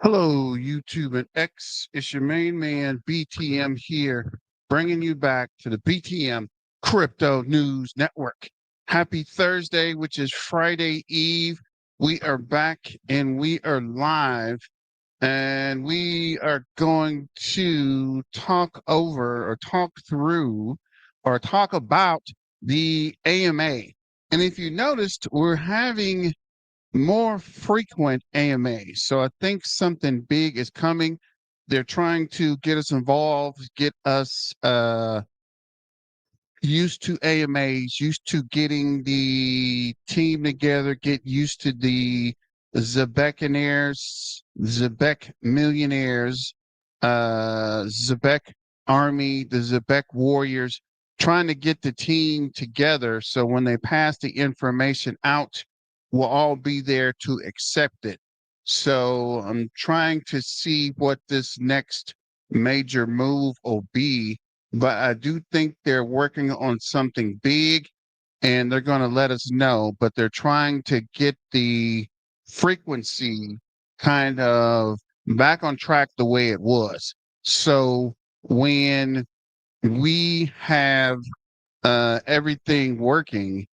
Hello, YouTube and X. It's your main man, BTM here, bringing you back to the BTM Crypto News Network. Happy Thursday, which is Friday Eve. We are back and we are live, and we are going to talk over or talk through or talk about the AMA. And if you noticed, we're having more frequent AMAs. So I think something big is coming. They're trying to get us involved, get us used to AMAs, used to getting the team together, get used to the Zebecaires, Zebec millionaires, Zebec army, the Zebec warriors, trying to get the team together so when they pass the information out, we'll all be there to accept it. So I'm trying to see what this next major move will be, but I do think they're working on something big and they're going to let us know, but they're trying to get the frequency kind of back on track the way it was. So when we have everything working,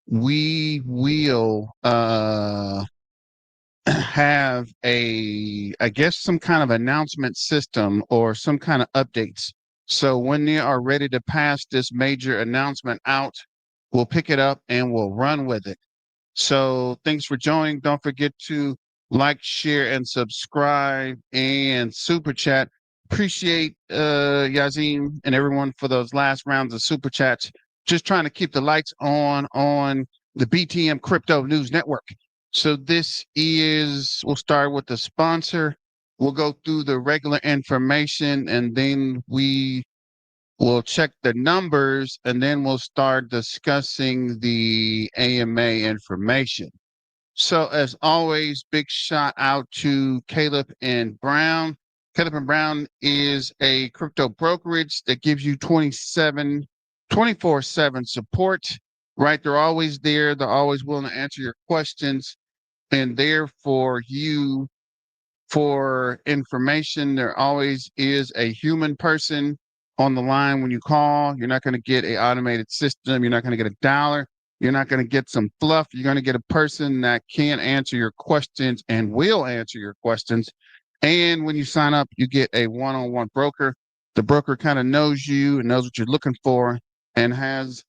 we will have I guess, some kind of announcement system or some kind of updates. So when they are ready to pass this major announcement out, we'll pick it up and we'll run with it. So thanks for joining. Don't forget to like, share, and subscribe and super chat. Appreciate Yazim and everyone for those last rounds of super chats. Just trying to keep the lights on the BTM Crypto News Network. So we'll start with the sponsor. We'll go through the regular information and then we'll check the numbers and then we'll start discussing the AMA information. So as always, big shout out to Caleb and Brown. Caleb and Brown is a crypto brokerage that gives you 24/7 support, right? They're always there. They're always willing to answer your questions and there for you for information. There always is a human person on the line when you call. You're not going to get an automated system. You're not going to get a dialer. You're not going to get some fluff. You're going to get a person that can answer your questions and will answer your questions. And when you sign up, you get a one-on-one broker. The broker kind of knows you and knows what you're looking for and has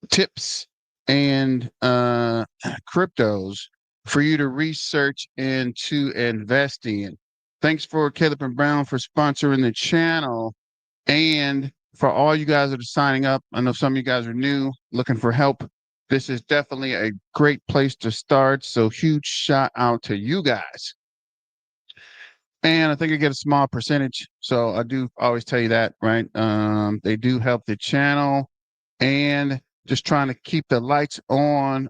tips and cryptos for you to research and to invest in. Thanks for Caleb and Brown for sponsoring the channel. And for all you guys that are signing up, I know some of you guys are new, looking for help. This is definitely a great place to start. So huge shout out to you guys. And I think I get a small percentage. So I do always tell you that, right? They do help the channel and just trying to keep the lights on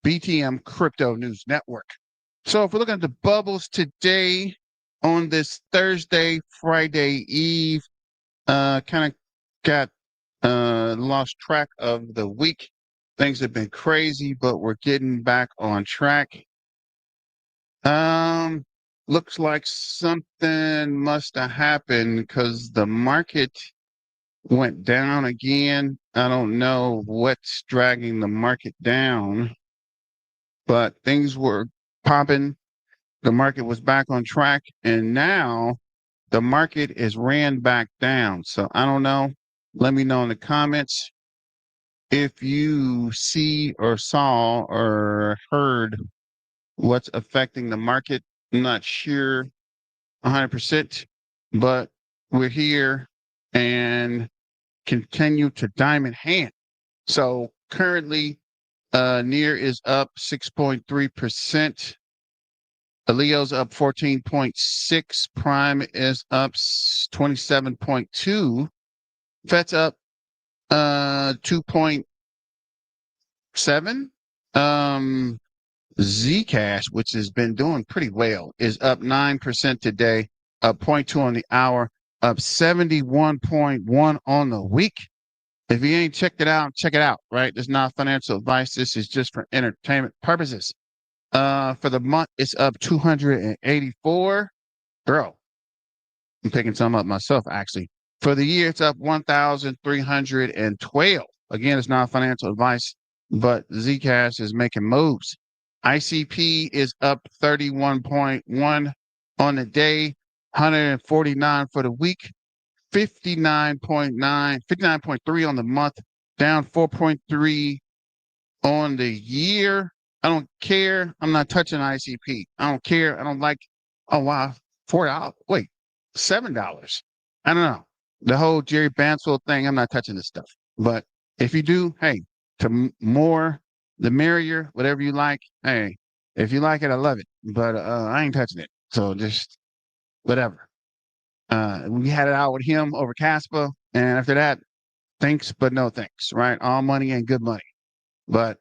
BTM Crypto News Network. So if we're looking at the bubbles today on this Thursday, Friday Eve, kind of got lost track of the week. Things have been crazy, but we're getting back on track. Looks like something must have happened because the market went down again. I don't know what's dragging the market down, but things were popping. The market was back on track, and now the market is ran back down. So I don't know. Let me know in the comments if you see or saw or heard what's affecting the market. I'm not sure 100%, but we're here and continue to diamond hand. So currently, NEAR is up 6.3%. Leo's up 14.6. Prime is up 27.2. FET's up 2.7. Zcash, which has been doing pretty well, is up 9% today, up 0.2 on the hour, up 71.1 on the week. If you ain't checked it out, check it out, right? This is not financial advice. This is just for entertainment purposes. For the month, it's up 284. Bro, I'm picking some up myself, actually. For the year, it's up 1,312. Again, it's not financial advice, but Zcash is making moves. ICP is up 31.1 on the day, 149 for the week, 59.9, 59.3 on the month, down 4.3 on the year. I don't care. I'm not touching ICP. I don't care. I don't like, oh wow, $4. Wait, $7. I don't know. The whole Jerry Bansfield thing, I'm not touching this stuff. But if you do, hey, more, the merrier, whatever you like. Hey, if you like it, I love it. But I ain't touching it. So just whatever. We had it out with him over Caspa. And after that, thanks, but no thanks, right? All money and good money. But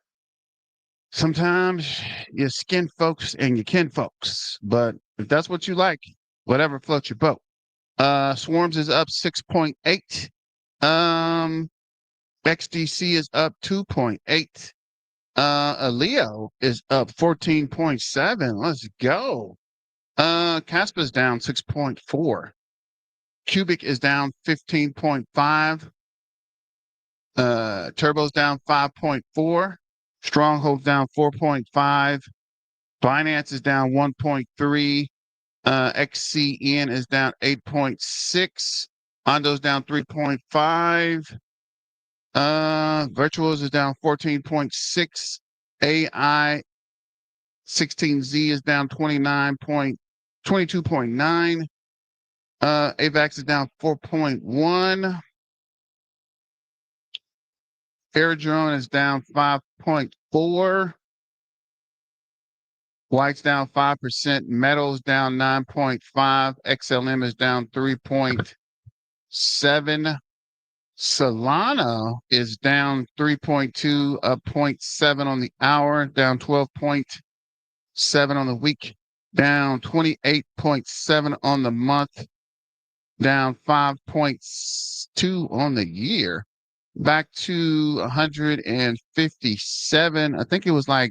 sometimes you skin folks and you kin folks. But if that's what you like, whatever floats your boat. Swarms is up 6.8. XDC is up 2.8. Leo is up 14.7. Let's go. Caspa's down 6.4. Cubic is down 15.5. Turbo's down 5.4. Stronghold's down 4.5. Binance is down 1.3. XCN is down 8.6. Ondo's down 3.5. Virtuals is down 14.6. AI 16Z is down 22.9. AVAX is down 4.1. Airdrone is down 5.4. White's down 5%. Metals down 9.5. XLM is down 3.7. Solana is down 3.2, up 0.7 on the hour, down 12.7 on the week, down 28.7 on the month, down 5.2 on the year, back to 157. I think it was like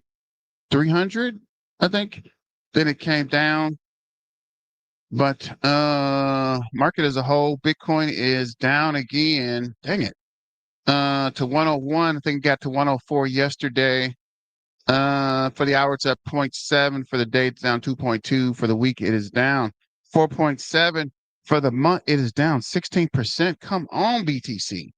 300, I think. Then it came down. But market as a whole, Bitcoin is down again. Dang it. To 101. I think it got to 104 yesterday. For the hour, it's up 0.7. For the day, it's down 2.2. For the week, it is down 4.7. For the month, it is down 16%. Come on, BTC.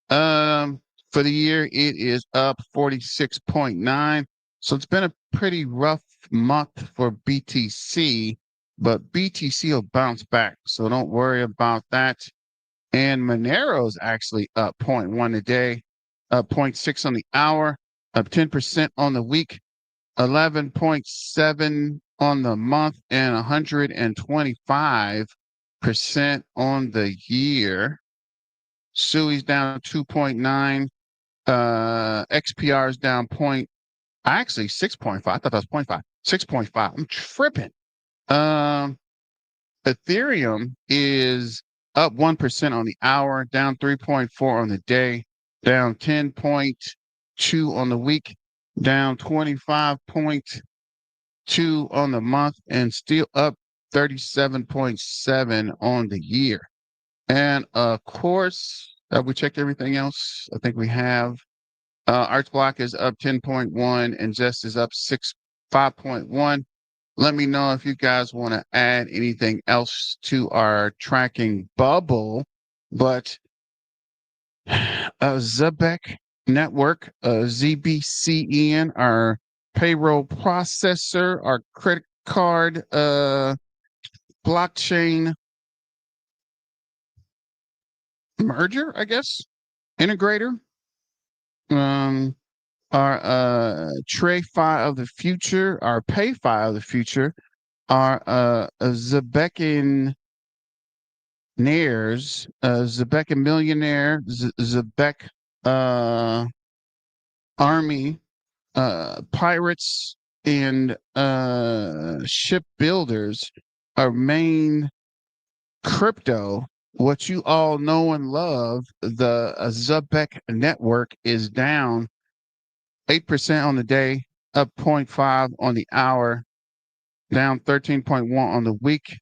For the year, it is up 46.9. So it's been a pretty rough month for BTC, but BTC will bounce back. So don't worry about that. And Monero's actually up 0.1 a day, up 0.6 on the hour, up 10% on the week, 11.7 on the month, and 125% on the year. Sui's down 2.9. XPR is down actually 6.5. I thought that was 0.5. 6.5. I'm tripping. Ethereum is up 1% on the hour, down 3.4 on the day, down 10.2 on the week, down 25.2 on the month, and still up 37.7 on the year. And of course, have we checked everything else? I think we have. Archblock is up 10.1 and Jest is up 5.1. Let me know if you guys want to add anything else to our tracking bubble. But Zebec Network, ZBCN, our payroll processor, our credit card blockchain merger, I guess, integrator. Our TradFi of the future, our PayFi of the future, our Zebec Zebec Millionaire, Zebec Army, Pirates, and Shipbuilders, our main crypto. What you all know and love, the Zebec Network is down 8% on the day, up 0.5 on the hour, down 13.1 on the week,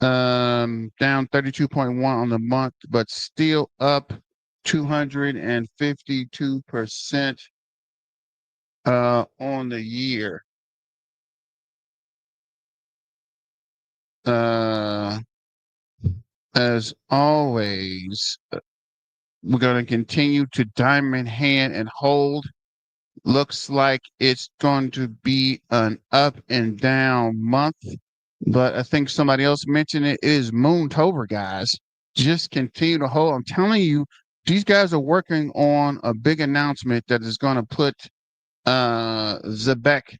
down 32.1 on the month, but still up 252% on the year. Uh, as always, we're going to continue to diamond hand and hold. Looks like it's going to be an up and down month, but I think somebody else mentioned it. It is Moontober, guys. Just continue to hold. I'm telling you, these guys are working on a big announcement that is going to put Zebec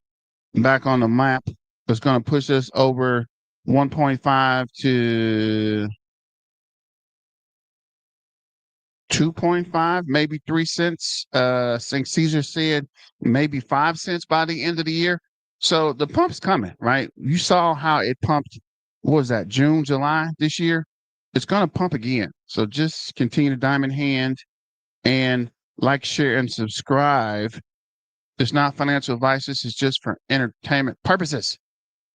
back on the map. It's going to push us over 1.5 to 2.5, maybe 3 cents. St. Caesar said maybe 5 cents by the end of the year. So the pump's coming, right? You saw how it pumped. What was that, June, July this year? It's going to pump again. So just continue to diamond hand and like, share, and subscribe. It's not financial advice. This is just for entertainment purposes.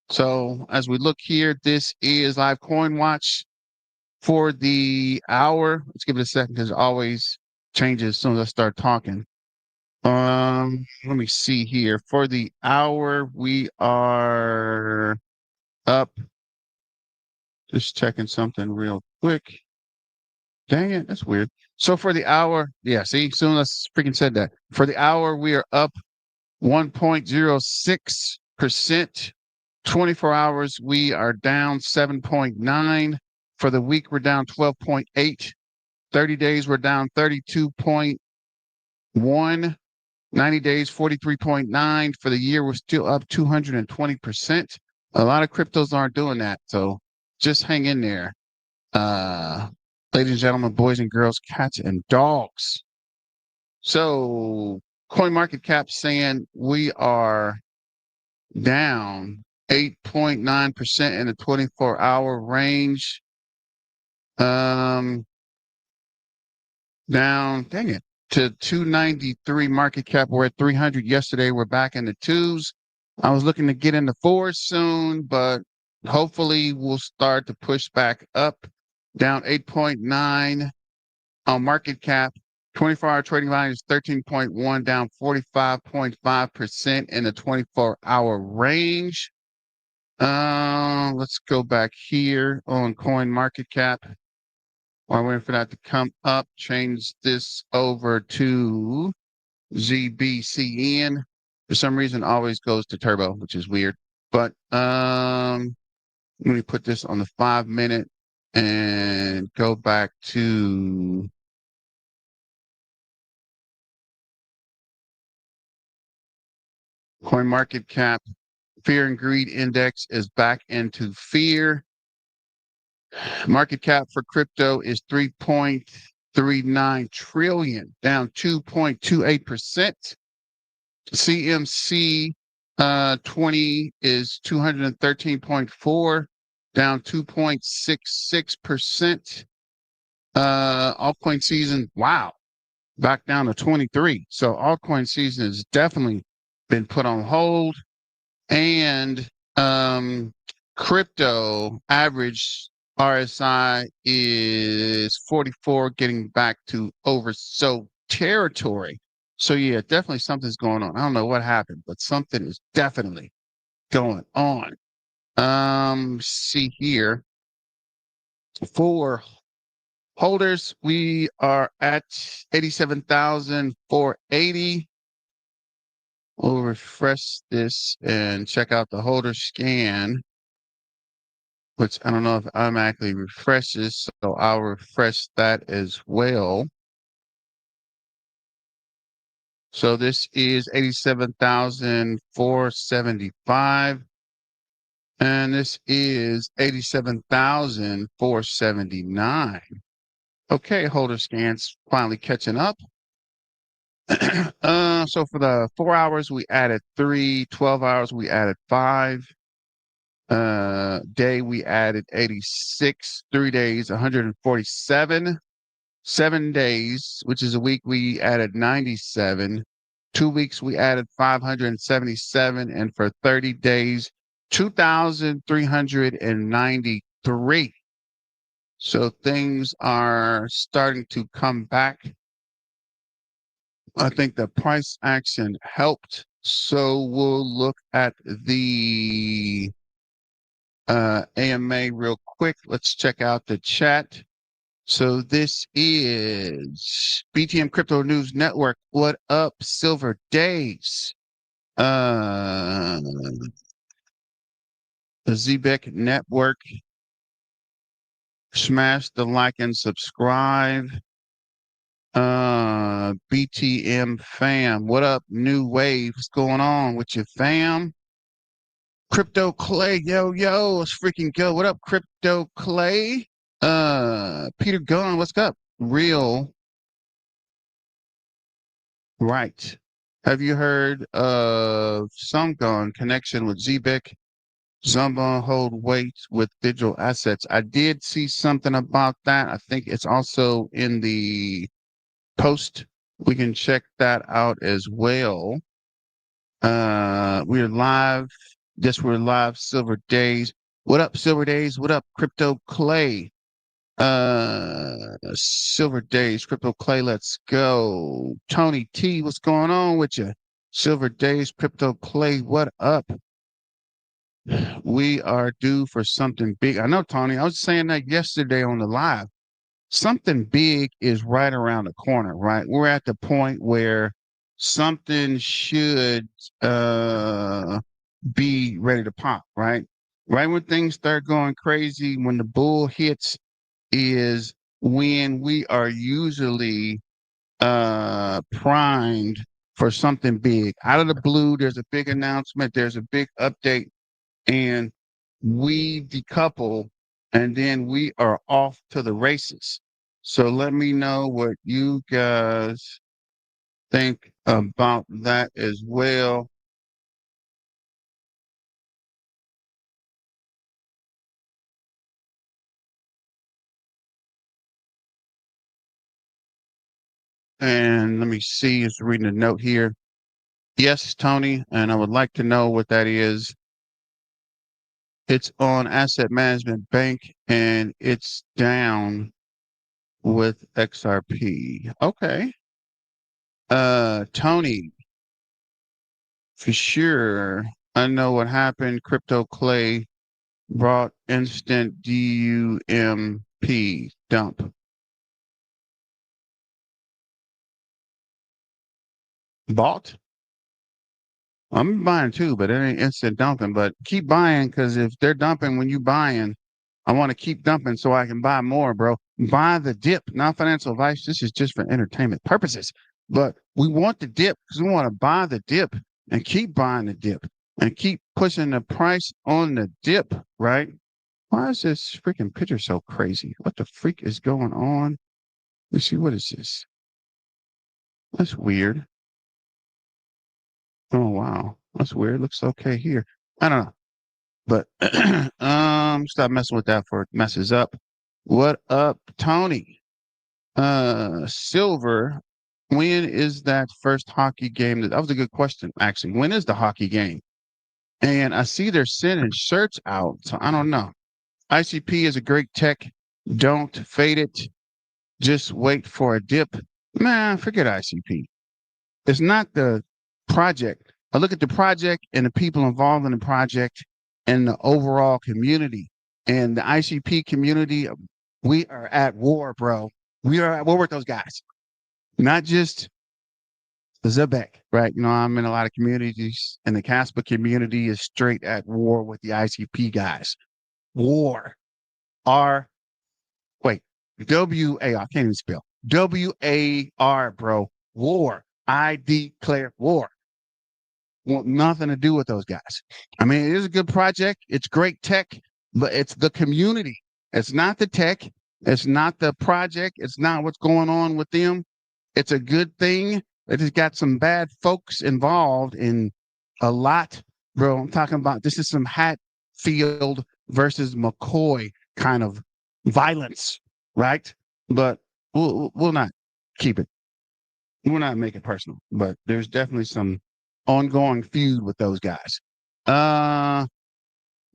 So as we look here, this is Live Coin Watch for the hour. Let's give it a second because it always changes as soon as I start talking. Let me see here. For the hour, we are up. Just checking something real quick. Dang it, that's weird. So for the hour, yeah, see, soon as I freaking said that. For the hour, we are up 1.06%. 24 hours, we are down 7.9. For the week, we're down 12.8. 30 days, we're down 32.1. 90 days, 43.9. For the year, we're still up 220%. A lot of cryptos aren't doing that, so just hang in there. Ladies and gentlemen, boys and girls, cats and dogs. So CoinMarketCap saying we are down 8.9% in the 24-hour range. Down, dang it, to 293 market cap. We're at 300 yesterday. We're back in the twos. I was looking to get into fours soon, but hopefully we'll start to push back up. Down 8.9 on market cap. 24-hour trading volume is 13.1, down 45.5% in the 24-hour range. Let's go back here on CoinMarketCap. While we're waiting for that to come up, change this over to ZBCN. For some reason, always goes to turbo, which is weird. But let me put this on the 5-minute and go back to CoinMarketCap. Fear and greed index is back into fear. Market cap for crypto is 3.39 trillion, down 2.28%. CMC 20 is 213.4, down 2.66%. Altcoin season, wow, back down to 23. So altcoin season has definitely been put on hold. And crypto average RSI is 44, getting back to oversold territory. So yeah, definitely something's going on. I don't know what happened, but something is definitely going on. See here. For holders, we are at 87,480. We'll refresh this and check out the holder scan, which I don't know if automatically refreshes, so I'll refresh that as well. So this is 87,475, and this is 87,479. Okay, holder scans finally catching up. So for the 4 hours, we added 3, 12 hours, we added 5. Day, we added 86, 3 days, 147. 7 days, which is a week, we added 97. 2 weeks, we added 577. And for 30 days, 2,393. So things are starting to come back. I think the price action helped. So we'll look at the AMA real quick. Let's check out the chat. So this is BTM Crypto News Network. What up, Silver Days? The Zebec Network. Smash the like and subscribe. BTM fam. What up, New Wave? What's going on with you, fam? Crypto Clay, yo, let's freaking go. What up, Crypto Clay? Peter Gunn, what's up? Real right. Have you heard of Sumgon connection with Zebec? Zumba hold weight with digital assets. I did see something about that. I think it's also in the post. We can check that out as well. We're live. We're live. Silver Days. What up, Silver Days? What up, Crypto Clay? Silver Days, Crypto Clay, let's go. Tony T, what's going on with you? Silver Days, Crypto Clay, what up? We are due for something big. I know, Tony, I was saying that yesterday on the live. Something big is right around the corner, right? We're at the point where something should be ready to pop, right? Right when things start going crazy, when the bull hits, is when we are usually primed for something big. Out of the blue, there's a big announcement, there's a big update, and we decouple, and then we are off to the races. So let me know what you guys think about that as well. And let me see, just reading a note here. Yes, Tony, and I would like to know what that is. It's on Asset Management Bank and it's down with XRP. Okay. Tony, for sure. I know what happened. Crypto Clay brought instant DUMP dump. Bought? I'm buying too, but it ain't instant dumping. But keep buying because if they're dumping when you buying, I want to keep dumping so I can buy more, bro. Buy the dip, not financial advice. This is just for entertainment purposes. But we want the dip because we want to buy the dip and keep buying the dip and keep pushing the price on the dip, right? Why is this freaking picture so crazy? What the freak is going on? Let's see, what is this? That's weird. Oh wow, that's weird. Looks okay here. I don't know. But stop messing with that before it messes up. What up, Tony? Silver, when is that first hockey game? That was a good question, actually. When is the hockey game? And I see they're sending shirts out, so I don't know. ICP is a great tech. Don't fade it. Just wait for a dip. Man, forget ICP. It's not the project. I look at the project and the people involved in the project and the overall community. And the ICP community, we are at war, bro. We are at war with those guys, not just the Zebec, right? You know, I'm in a lot of communities, and the Casper community is straight at war with the ICP guys. War. R, wait, WAR, can't even spell. WAR, bro. War. I declare war. Want nothing to do with those guys. I mean, it is a good project. It's great tech, but it's the community. It's not the tech. It's not the project. It's not what's going on with them. It's a good thing. It has got some bad folks involved in a lot, bro. I'm talking about this is some Hatfield versus McCoy kind of violence, right? But we'll not keep it. we're not making it personal, but there's definitely some ongoing feud with those guys. Uh,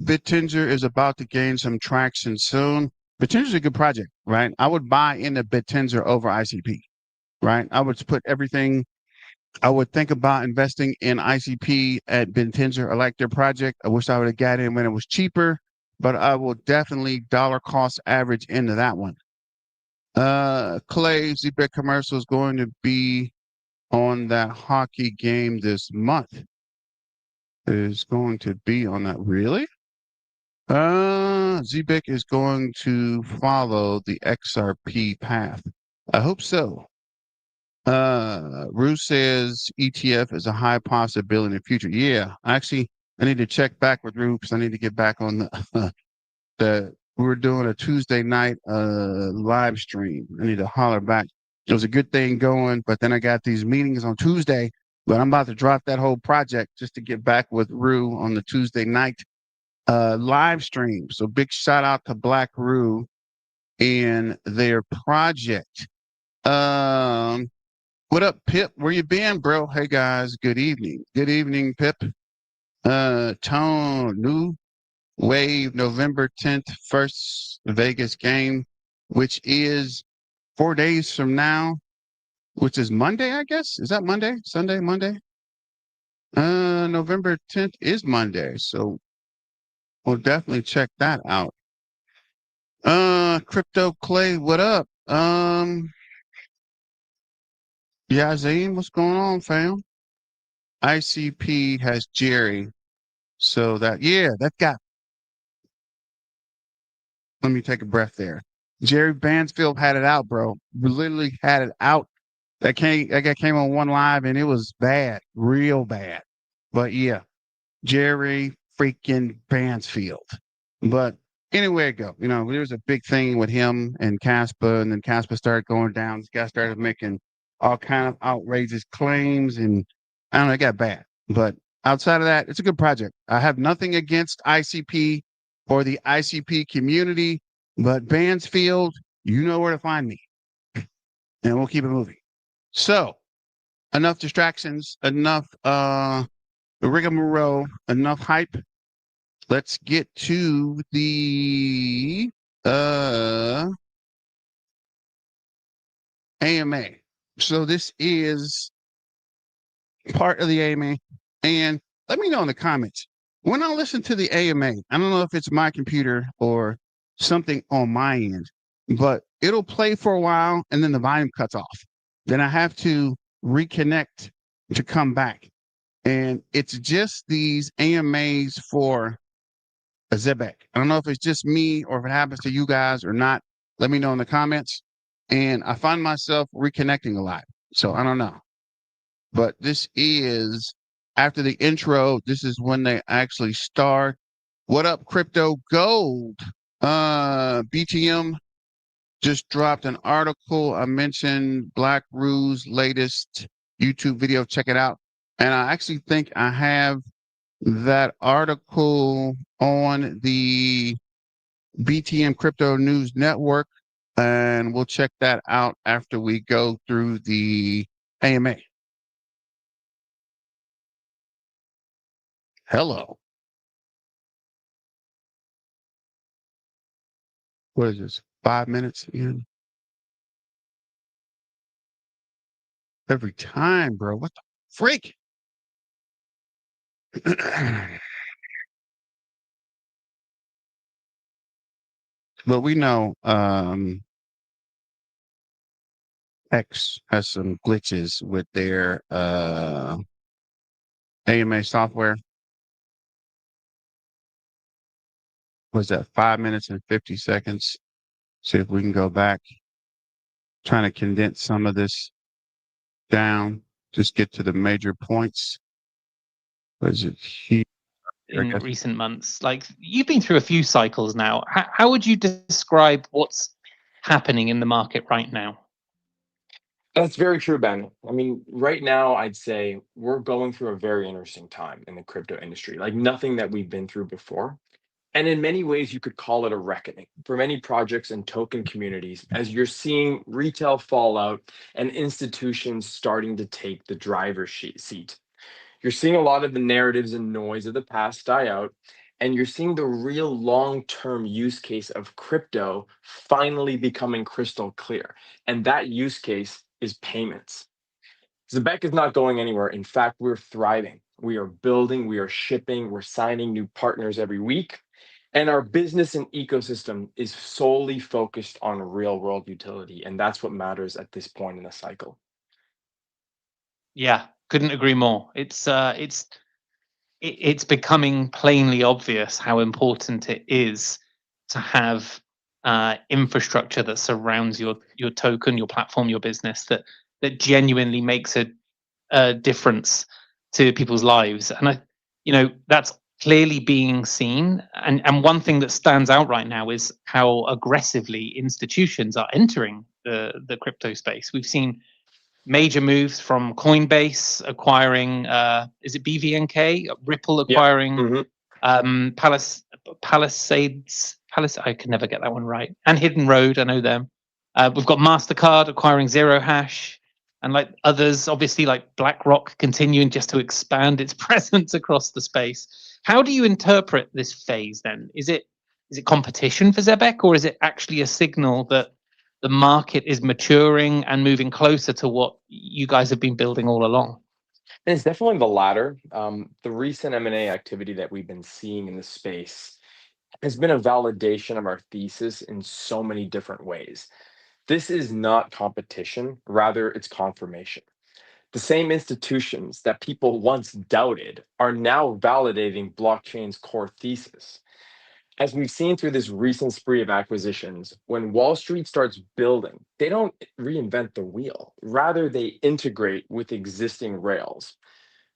Bittinger is about to gain some traction soon. Bittinger's a good project, right? I would buy into Bittinger over ICP, right? I would put everything. I would think about investing in ICP at Bittinger. I like their project. I wish I would have got in when it was cheaper, but I will definitely dollar cost average into that one. Clay Zebec commercial is going to be on that hockey game this month. Is going to be on that. Really? Zebec is going to follow the XRP path. I hope so. Rue says ETF is a high possibility in the future. Yeah, actually, I need to check back with Rue because I need to get back on the we were doing a Tuesday night live stream. I need to holler back. It was a good thing going, but then I got these meetings on Tuesday. But I'm about to drop that whole project just to get back with Rue on the Tuesday night live stream. So big shout out to Black Rue and their project. Um, what up, Pip? Where you been, bro? Hey guys, good evening. Good evening, Pip. Tone New Wave, November 10th, first Vegas game, which is 4 days from now, which is Monday, I guess. Is that Monday? Sunday, Monday? November 10th is Monday, so we'll definitely check that out. Crypto Clay, what up? Yeah, Zane, what's going on, fam? ICP has Jerry, so that yeah, that got. Let me take a breath there. Jerry Bansfield had it out, bro. Literally had it out. That guy came on one live and it was bad, real bad. But yeah, Jerry freaking Bansfield. But anyway, it go. You know, there was a big thing with him and Caspa, and then Caspa started going down. This guy started making all kind of outrageous claims, and I don't know, it got bad. But outside of that, it's a good project. I have nothing against ICP or the ICP community, but Bansfield, you know where to find me, and we'll keep it moving. So enough distractions, enough rigmarole, enough hype. Let's get to the uh AMA. So this is part of the AMA. And let me know in the comments. When I listen to the AMA, I don't know if it's my computer or something on my end, but it'll play for a while and then the volume cuts off. Then I have to reconnect to come back. And it's just these AMAs for a Zebec. I don't know if it's just me or if it happens to you guys or not. Let me know in the comments. And I find myself reconnecting a lot. So I don't know. But this is after the intro, this is when they actually start. What up, crypto gold? BTM just dropped an article. I mentioned Black Rue's latest YouTube video. Check it out. And I actually think I have that article on the BTM Crypto News Network, and we'll check that out after we go through the AMA. Hello. What is this? 5 minutes in? Every time, bro. What the freak? But we know X has some glitches with their AMA software. Was that 5 minutes and 50 seconds? See if we can go back. Trying to condense some of this down. Just get to the major points. Was it here? In recent months, like you've been through a few cycles now. How would you describe what's happening in the market right now? That's very true, Ben. I mean, right now, I'd say we're going through a very interesting time in the crypto industry, like nothing that we've been through before. And in many ways, you could call it a reckoning for many projects and token communities as you're seeing retail fallout and institutions starting to take the driver's seat. You're seeing a lot of the narratives and noise of the past die out, and you're seeing the real long-term use case of crypto finally becoming crystal clear. And that use case is payments. Zebec is not going anywhere. In fact, we're thriving. We are building, we are shipping, we're signing new partners every week. And our business and ecosystem is solely focused on real world utility. And that's what matters at this point in the cycle. Yeah, couldn't agree more. It's becoming plainly obvious how important it is to have infrastructure that surrounds your token, your platform, your business that genuinely makes a difference to people's lives. And that's clearly being seen. And one thing that stands out right now is how aggressively institutions are entering the crypto space. We've seen major moves from Coinbase acquiring, is it BVNK? Ripple Yeah. acquiring Mhm. Palisade. I can never get that one right. And Hidden Road, I know them. We've got Mastercard acquiring Zero Hash, and like others, obviously like BlackRock continuing just to expand its presence across the space. How do you interpret this phase then? Is it competition for Zebec, or is it actually a signal that the market is maturing and moving closer to what you guys have been building all along? And it's definitely the latter. The recent M&A activity that we've been seeing in the space has been a validation of our thesis in so many different ways. This is not competition, rather, it's confirmation. The same institutions that people once doubted are now validating blockchain's core thesis. As we've seen through this recent spree of acquisitions, when Wall Street starts building, they don't reinvent the wheel. Rather, they integrate with existing rails.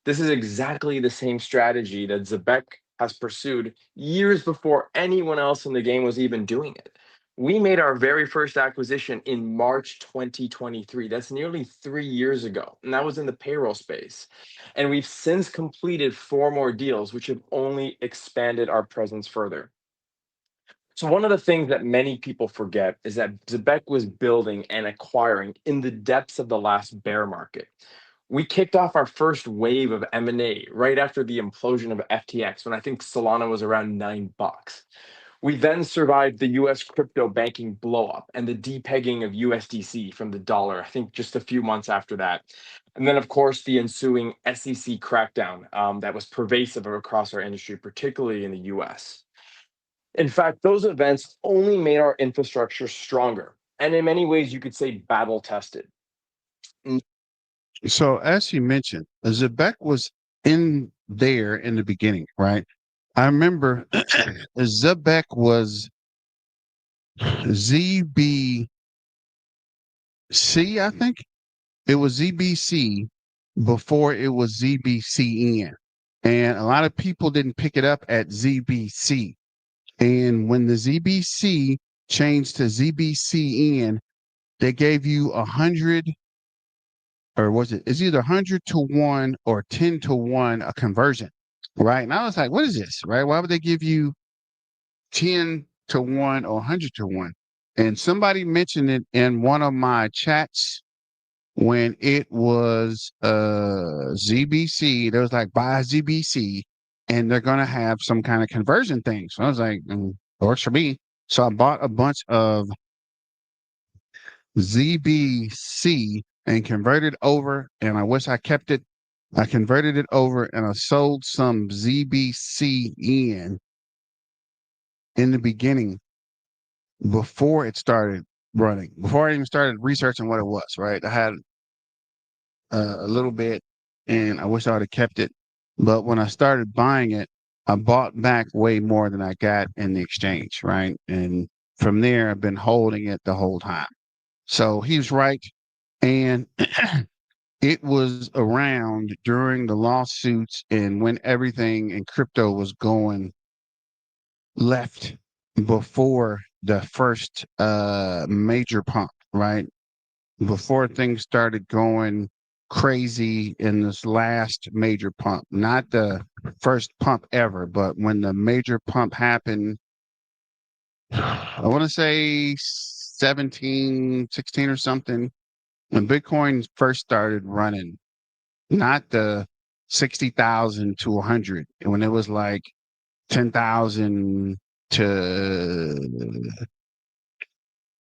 This is exactly the same strategy that Zebec has pursued years before anyone else in the game was even doing it. We made our very first acquisition in March 2023. That's nearly 3 years ago, and that was in the payroll space. And we've since completed 4 more deals, which have only expanded our presence further. So one of the things that many people forget is that Zebec was building and acquiring in the depths of the last bear market. We kicked off our first wave of M&A right after the implosion of FTX when I think Solana was around $9. We then survived the US crypto banking blowup and the depegging of USDC from the dollar, I think just a few months after that. And then, of course, the ensuing SEC crackdown that was pervasive across our industry, particularly in the US. In fact, those events only made our infrastructure stronger, and in many ways, you could say battle tested. So as you mentioned, Zebec was in there in the beginning, right? I remember Zebec was ZBC, I think. It was ZBC before it was ZBCN. And a lot of people didn't pick it up at ZBC. And when the ZBC changed to ZBCN, they gave you 100, or was it? It's either 100 to 1 or 10 to 1 a conversion, right? And I was like, what is this, right? Why would they give you 10 to 1 or 100 to 1? And somebody mentioned it in one of my chats when it was ZBC. There was like, buy ZBC, and they're gonna have some kind of conversion thing. So I was like, works for me. So I bought a bunch of ZBC and converted over, and I wish I kept it. I converted it over and I sold some ZBCN in the beginning before it started running, before I even started researching what it was, right? I had a little bit and I wish I would have kept it. But when I started buying it, I bought back way more than I got in the exchange, right? And from there, I've been holding it the whole time. So he's right. And it was around during the lawsuits and when everything in crypto was going left before the first major pump, right? Before things started going crazy in this last major pump. Not the first pump ever, but when the major pump happened, I want to say 17, 16 or something, when Bitcoin first started running, not the 60,000 to 100, and when it was like 10,000 to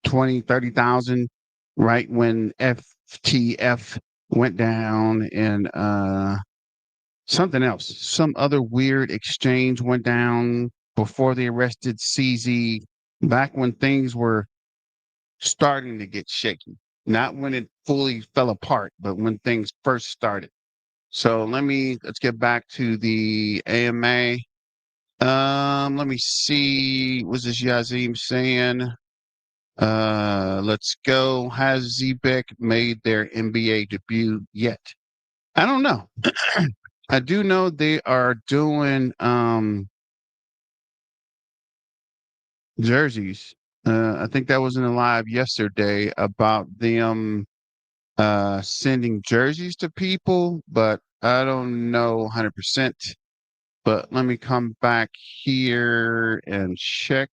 20, 30,000, right when FTF went down and something else, some other weird exchange went down before they arrested CZ, back when things were starting to get shaky, not when it fully fell apart, but when things first started. So let's get back to the AMA. Let me see. What's this Yazim saying? Let's go. Has Zebec made their NBA debut yet? I don't know. I do know they are doing jerseys. I think that was in the live yesterday about them sending jerseys to people, but I don't know 100%. But let me come back here and check.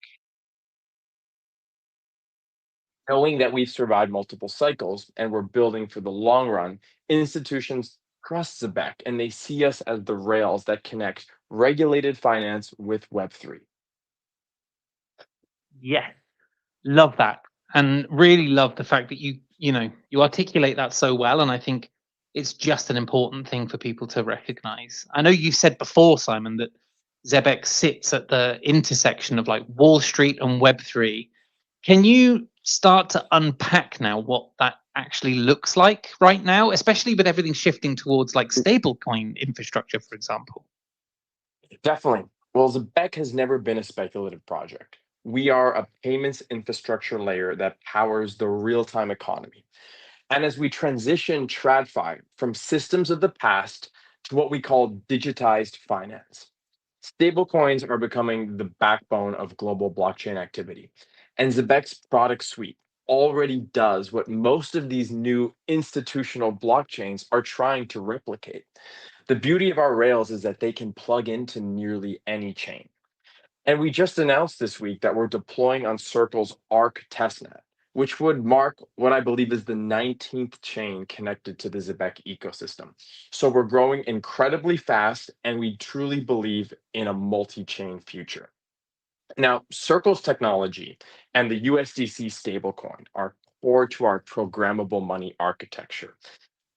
Knowing that we've survived multiple cycles and we're building for the long run, institutions trust Zebec and they see us as the rails that connect regulated finance with Web3. Yes, love that, and really love the fact that you articulate that so well, and I think it's just an important thing for people to recognize. I know you said before, Simon, that Zebec sits at the intersection of like Wall Street and Web3. Can you start to unpack now what that actually looks like right now, especially with everything shifting towards like stablecoin infrastructure, for example? Definitely. Well, Zebec has never been a speculative project. We are a payments infrastructure layer that powers the real time economy. And as we transition TradFi from systems of the past to what we call digitized finance, stablecoins are becoming the backbone of global blockchain activity. And Zebec's product suite already does what most of these new institutional blockchains are trying to replicate. The beauty of our rails is that they can plug into nearly any chain. And we just announced this week that we're deploying on Circle's ARC testnet, which would mark what I believe is the 19th chain connected to the Zebec ecosystem. So we're growing incredibly fast, and we truly believe in a multi-chain future. Now, Circle's technology and the USDC stablecoin are core to our programmable money architecture.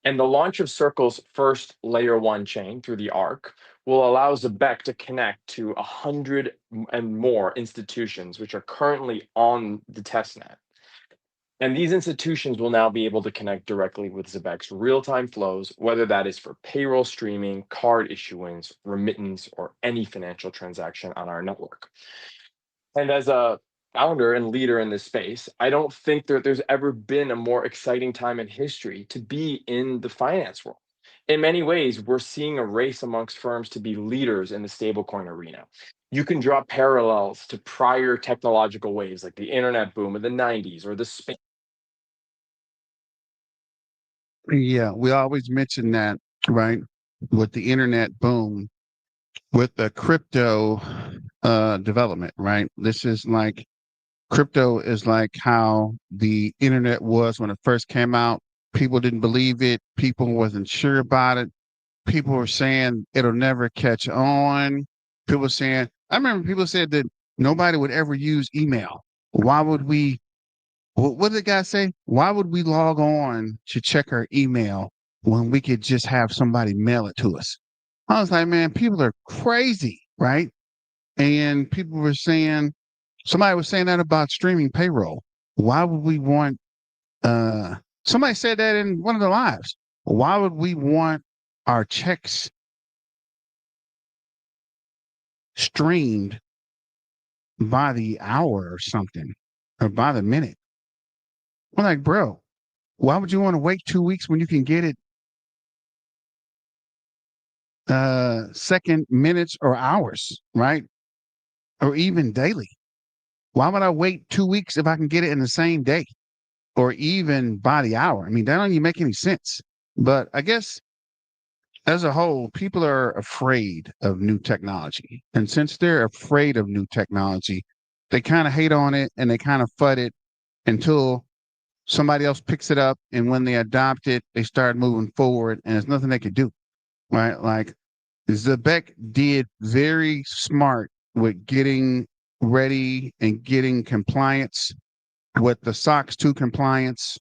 And the launch of Circle's first layer one chain through the ARC will allow Zebec to connect to 100 and more institutions which are currently on the testnet. And these institutions will now be able to connect directly with Zebec's real-time flows, whether that is for payroll streaming, card issuance, remittance, or any financial transaction on our network. And as a founder and leader in this space, I don't think that there's ever been a more exciting time in history to be in the finance world. In many ways, we're seeing a race amongst firms to be leaders in the stablecoin arena. You can draw parallels to prior technological waves like the internet boom of the 90s or the space. Yeah, we always mention that, right? With the internet boom, with the crypto development, right? This is like crypto is like how the internet was when it first came out. People didn't believe it. People wasn't sure about it. People were saying it'll never catch on. People were saying, I remember people said that nobody would ever use email. Why would we? What did the guy say? Why would we log on to check our email when we could just have somebody mail it to us? I was like, man, people are crazy, right? And people were saying, somebody was saying that about streaming payroll. Why would we want somebody said that in one of the lives. Why would we want our checks streamed by the hour or something, or by the minute? I'm like, bro, why would you want to wait 2 weeks when you can get it second, minutes, or hours, right? Or even daily? Why would I wait 2 weeks if I can get it in the same day or even by the hour? I mean, that don't even make any sense. But I guess as a whole, people are afraid of new technology. And since they're afraid of new technology, they kind of hate on it and they kind of FUD it until somebody else picks it up. And when they adopt it, they start moving forward and there's nothing they can do. Right. Like Zebec did very smart with getting ready and getting compliance with the SOX 2 compliance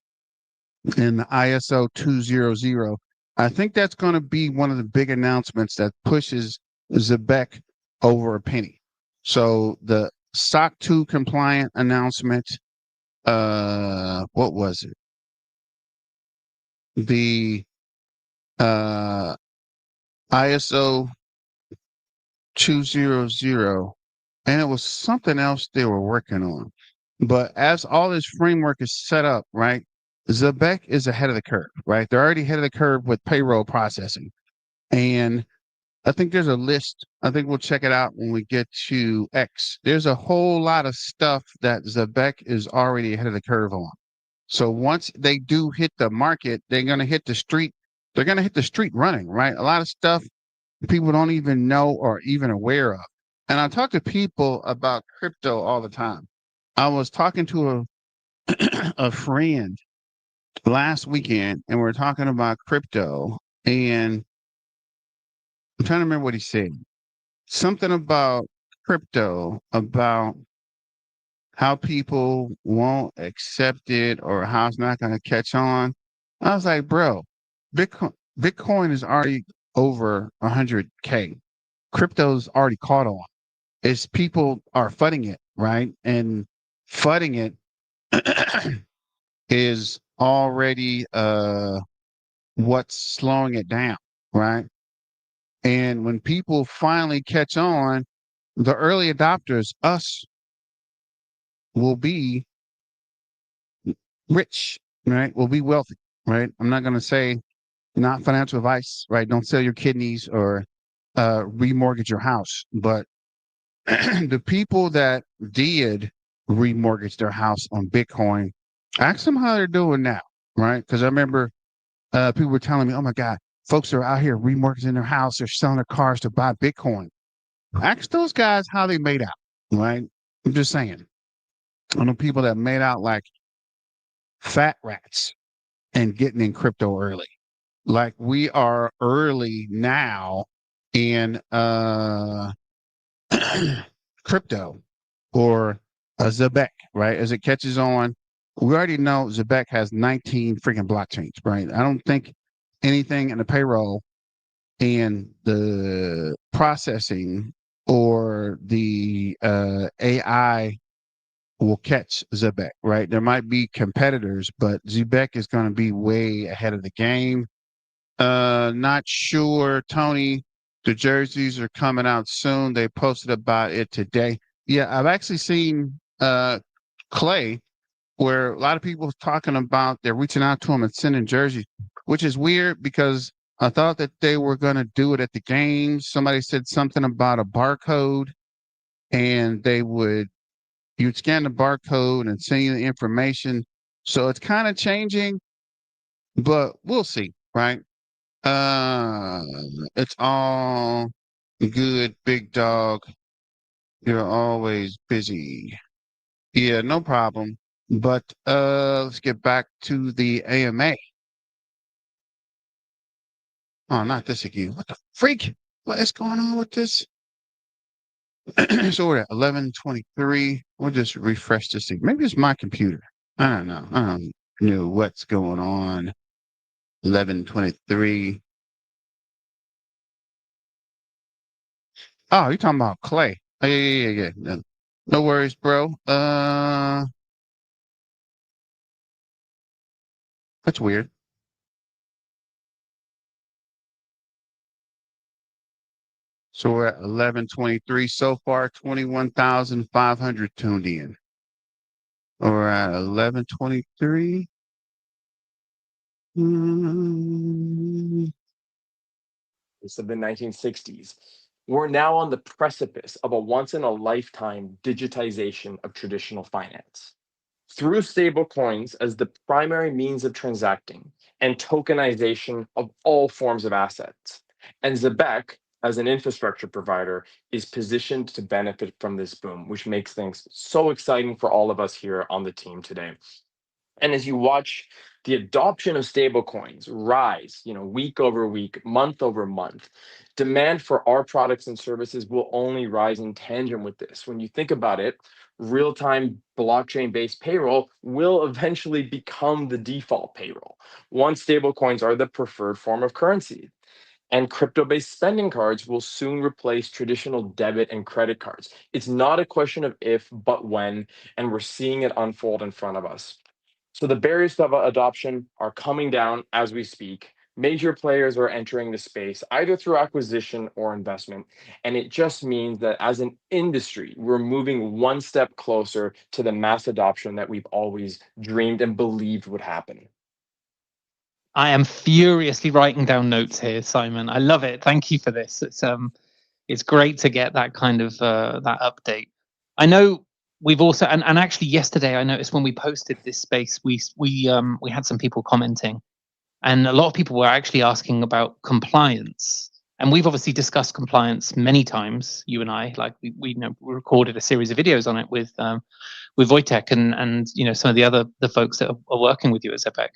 and the ISO 200. I think that's going to be one of the big announcements that pushes Zebec over a penny. So the SOC 2 compliant announcement, what was it? The ISO 200, and it was something else they were working on. But as all this framework is set up, right, Zebec is ahead of the curve, right? They're already ahead of the curve with payroll processing. And I think there's a list. I think we'll check it out when we get to X. There's a whole lot of stuff that Zebec is already ahead of the curve on. So once they do hit the market, they're going to hit the street. They're going to hit the street running, right? A lot of stuff people don't even know or even aware of. And I talk to people about crypto all the time. I was talking to a friend last weekend and we are talking about crypto, and I'm trying to remember what he said. Something about crypto, about how people won't accept it or how it's not going to catch on. I was like, bro, Bitcoin is already over 100K. Crypto's already caught on. It's people are fudding it, right? And fudding it is already what's slowing it down, right? And when people finally catch on, the early adopters, us, will be rich, right? Will be wealthy, right? I'm not going to say not financial advice, right? Don't sell your kidneys or remortgage your house. But the people that did remortgage their house on Bitcoin, ask them how they're doing now, right? Because I remember people were telling me, oh my God, folks are out here remortgaging their house, they're selling their cars to buy Bitcoin. Ask those guys how they made out, right? I'm just saying. I know people that made out like fat rats and getting in crypto early. Like we are early now in crypto or a Zebec, right? As it catches on, we already know Zebec has 19 freaking blockchains, right? I don't think anything in the payroll and the processing or the AI will catch Zebec, right? There might be competitors, but Zebec is going to be way ahead of the game. Not sure, Tony. The jerseys are coming out soon. They posted about it today. Yeah, I've actually seen Clay, where a lot of people talking about they're reaching out to him and sending jerseys, which is weird because I thought that they were going to do it at the games. Somebody said something about a barcode, and you'd scan the barcode and send you the information. So it's kind of changing, but we'll see, right? Uh, it's all good, big dog. You're always busy. Yeah, no problem. But let's get back to the AMA. Oh, not this again. What the freak? What is going on with this? So we're at 11:23. We'll just refresh this thing. Maybe it's my computer. I don't know. I don't know what's going on. 11:23. Oh, you're talking about Clay. Oh, yeah. No, no worries, bro. That's weird. So we're at 11:23 so far. 21,500 tuned in. We're at 11:23. Of the 1960s. We're now on the precipice of a once in a lifetime digitization of traditional finance. Through stablecoins as the primary means of transacting, and tokenization of all forms of assets. And Zebec, as an infrastructure provider, is positioned to benefit from this boom, which makes things so exciting for all of us here on the team today. And as you watch the adoption of stablecoins rise, week over week, month over month, demand for our products and services will only rise in tandem with this. When you think about it, real-time blockchain-based payroll will eventually become the default payroll once stablecoins are the preferred form of currency. And crypto-based spending cards will soon replace traditional debit and credit cards. It's not a question of if, but when, and we're seeing it unfold in front of us. So the barriers to adoption are coming down as we speak. Major players are entering the space either through acquisition or investment. And it just means that as an industry, we're moving one step closer to the mass adoption that we've always dreamed and believed would happen. I am furiously writing down notes here, Simon. I love it. Thank you for this. It's great to get that kind of that update. I know we've also and actually yesterday I noticed when we posted this space we had some people commenting, and a lot of people were actually asking about compliance. And we've obviously discussed compliance many times, you and I. Like we recorded a series of videos on it with Wojtek and some of the folks that are working with you at Zebec.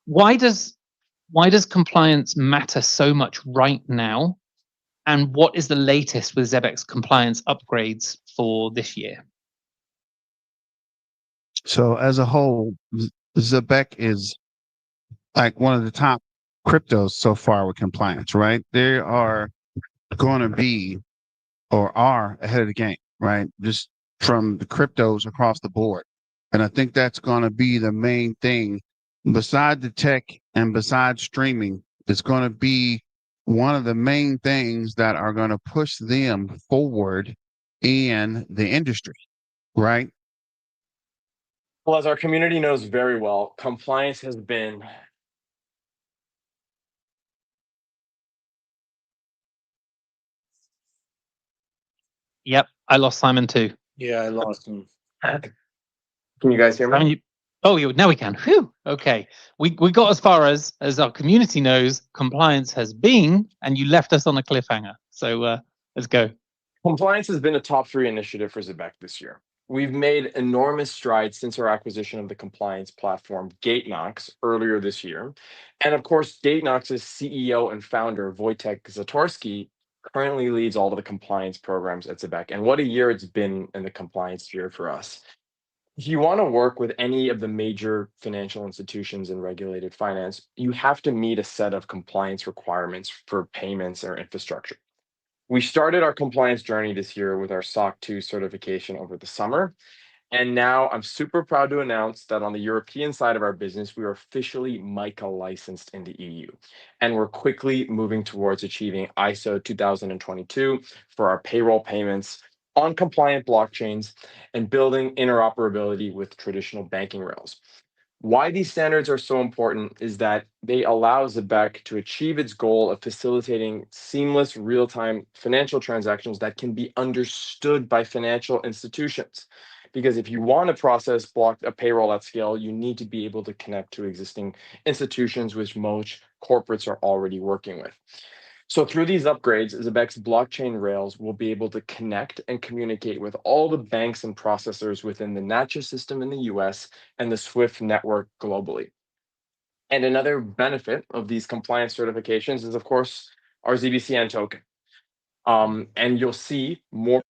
Why does compliance matter so much right now? And what is the latest with Zebec's compliance upgrades for this year? So as a whole, Zebec is like one of the top cryptos so far with compliance, right? They are going to be or are ahead of the game, right? Just from the cryptos across the board. And I think that's going to be the main thing. Beside the tech and besides streaming, it's going to be one of the main things that are going to push them forward in the industry, right? Well, as our community knows very well, compliance has been Yep, I lost Simon too. Yeah, I lost him. Can you guys hear me? Simon, now we can. Whew. Okay, we got as far as our community knows compliance has been, and you left us on a cliffhanger. So let's go. Compliance has been a top 3 initiative for Zebec this year. We've made enormous strides since our acquisition of the compliance platform GateKnox earlier this year. And of course, GateKnox's CEO and founder, Wojtek Zatorski, currently leads all of the compliance programs at Zebec. And what a year it's been in the compliance sphere for us. If you want to work with any of the major financial institutions in regulated finance, you have to meet a set of compliance requirements for payments or infrastructure. We started our compliance journey this year with our SOC 2 certification over the summer. And now I'm super proud to announce that on the European side of our business, we are officially MiCA licensed in the EU. And we're quickly moving towards achieving ISO 2022 for our payroll payments on compliant blockchains and building interoperability with traditional banking rails. Why these standards are so important is that they allow Zebec to achieve its goal of facilitating seamless real-time financial transactions that can be understood by financial institutions. Because if you want to process a payroll at scale, you need to be able to connect to existing institutions which most corporates are already working with. So through these upgrades, Zebec's blockchain rails will be able to connect and communicate with all the banks and processors within the NACHA system in the US and the SWIFT network globally. And another benefit of these compliance certifications is, of course, our ZBCN token. And you'll see more.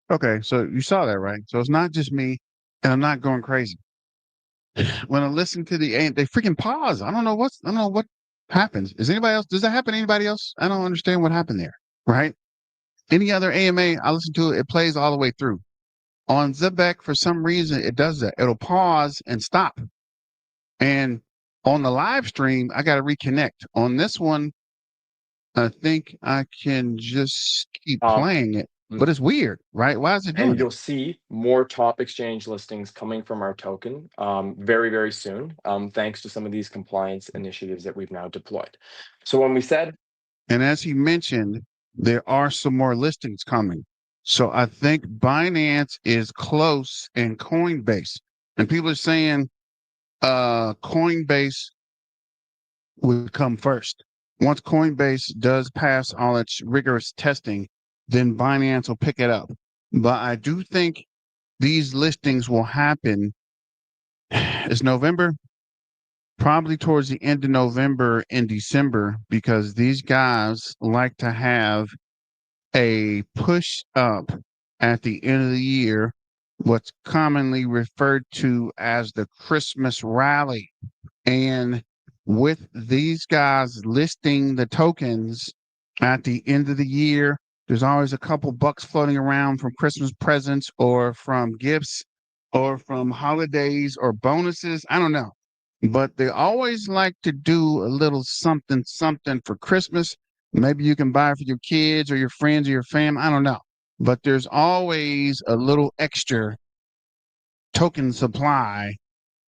Okay, so you saw that, right? So it's not just me, and I'm not going crazy. When I listen to they freaking pause. I don't know what happens. Is anybody else? Does that happen to anybody else? I don't understand what happened there, right? Any other AMA, I listen to it, it plays all the way through. On Zebec, for some reason, it does that. It'll pause and stop. And on the live stream, I got to reconnect. On this one, I think I can just keep Um, playing it, but it's weird, right? Why is it doing and that? you'll see more top exchange listings coming from our token very, very soon, thanks to some of these compliance initiatives that we've now deployed. So when we said, And as he mentioned, there are some more listings coming. So I think Binance is close and Coinbase. And people are saying Coinbase would come first. Once Coinbase does pass all its rigorous testing, then Binance will pick it up. But I do think these listings will happen. It's November, probably towards the end of November and December, because these guys like to have a push up at the end of the year, what's commonly referred to as the Christmas rally. And with these guys listing the tokens at the end of the year, there's always a couple bucks floating around from Christmas presents or from gifts or from holidays or bonuses. I don't know. But they always like to do a little something, something for Christmas. Maybe you can buy for your kids or your friends or your fam. I don't know. But there's always a little extra token supply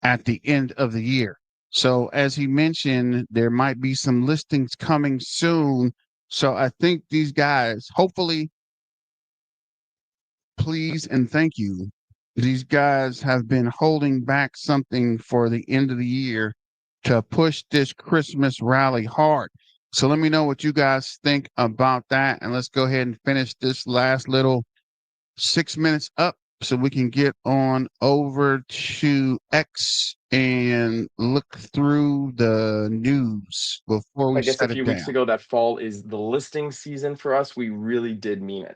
at the end of the year. So, as he mentioned, there might be some listings coming soon. So, I think these guys, hopefully, please and thank you. These guys have been holding back something for the end of the year to push this Christmas rally hard. So, let me know what you guys think about that. And let's go ahead and finish this last little 6 minutes up so we can get on over to X and look through the news before I we guess a shut it few weeks down. ago, that fall is the listing season for us. We really did mean it.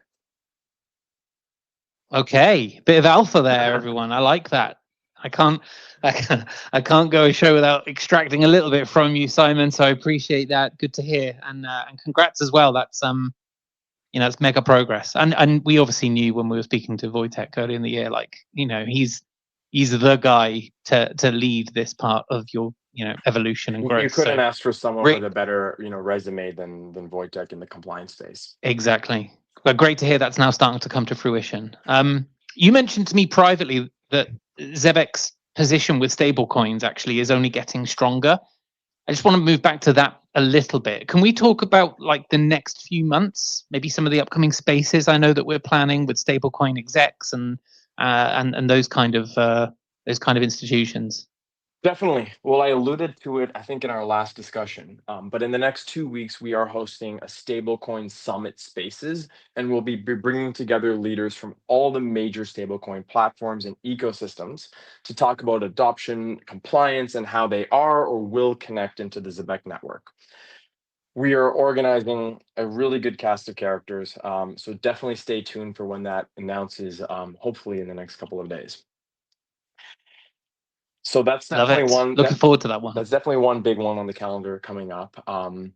Okay, bit of alpha there, everyone. I like that. I can't, I can't go a show without extracting a little bit from you, Simon. So I appreciate that. Good to hear, and congrats as well. That's it's mega progress. And we obviously knew when we were speaking to Wojtek early in the year, like he's the guy to lead this part of your evolution and growth. You couldn't So ask for someone with a better resume than Wojtek in the compliance space. exactly. But great to hear that's now starting to come to fruition. You mentioned to me privately that Zebec's position with stablecoins actually is only getting stronger. I just want to move back to that a little bit. Can we talk about like the next few months, maybe some of the upcoming spaces I know that we're planning with stablecoin execs and those kind of institutions? Definitely. Well, I alluded to it, I think, in our last discussion. But in the next 2 weeks, we are hosting a stablecoin summit spaces, and we'll be bringing together leaders from all the major stablecoin platforms and ecosystems to talk about adoption, compliance, and how they are or will connect into the Zebec network. We are organizing a really good cast of characters, so definitely stay tuned for when that announces, hopefully in the next couple of days. So that's Love definitely it. one. Looking forward to that one. That's definitely one big one on the calendar coming up. And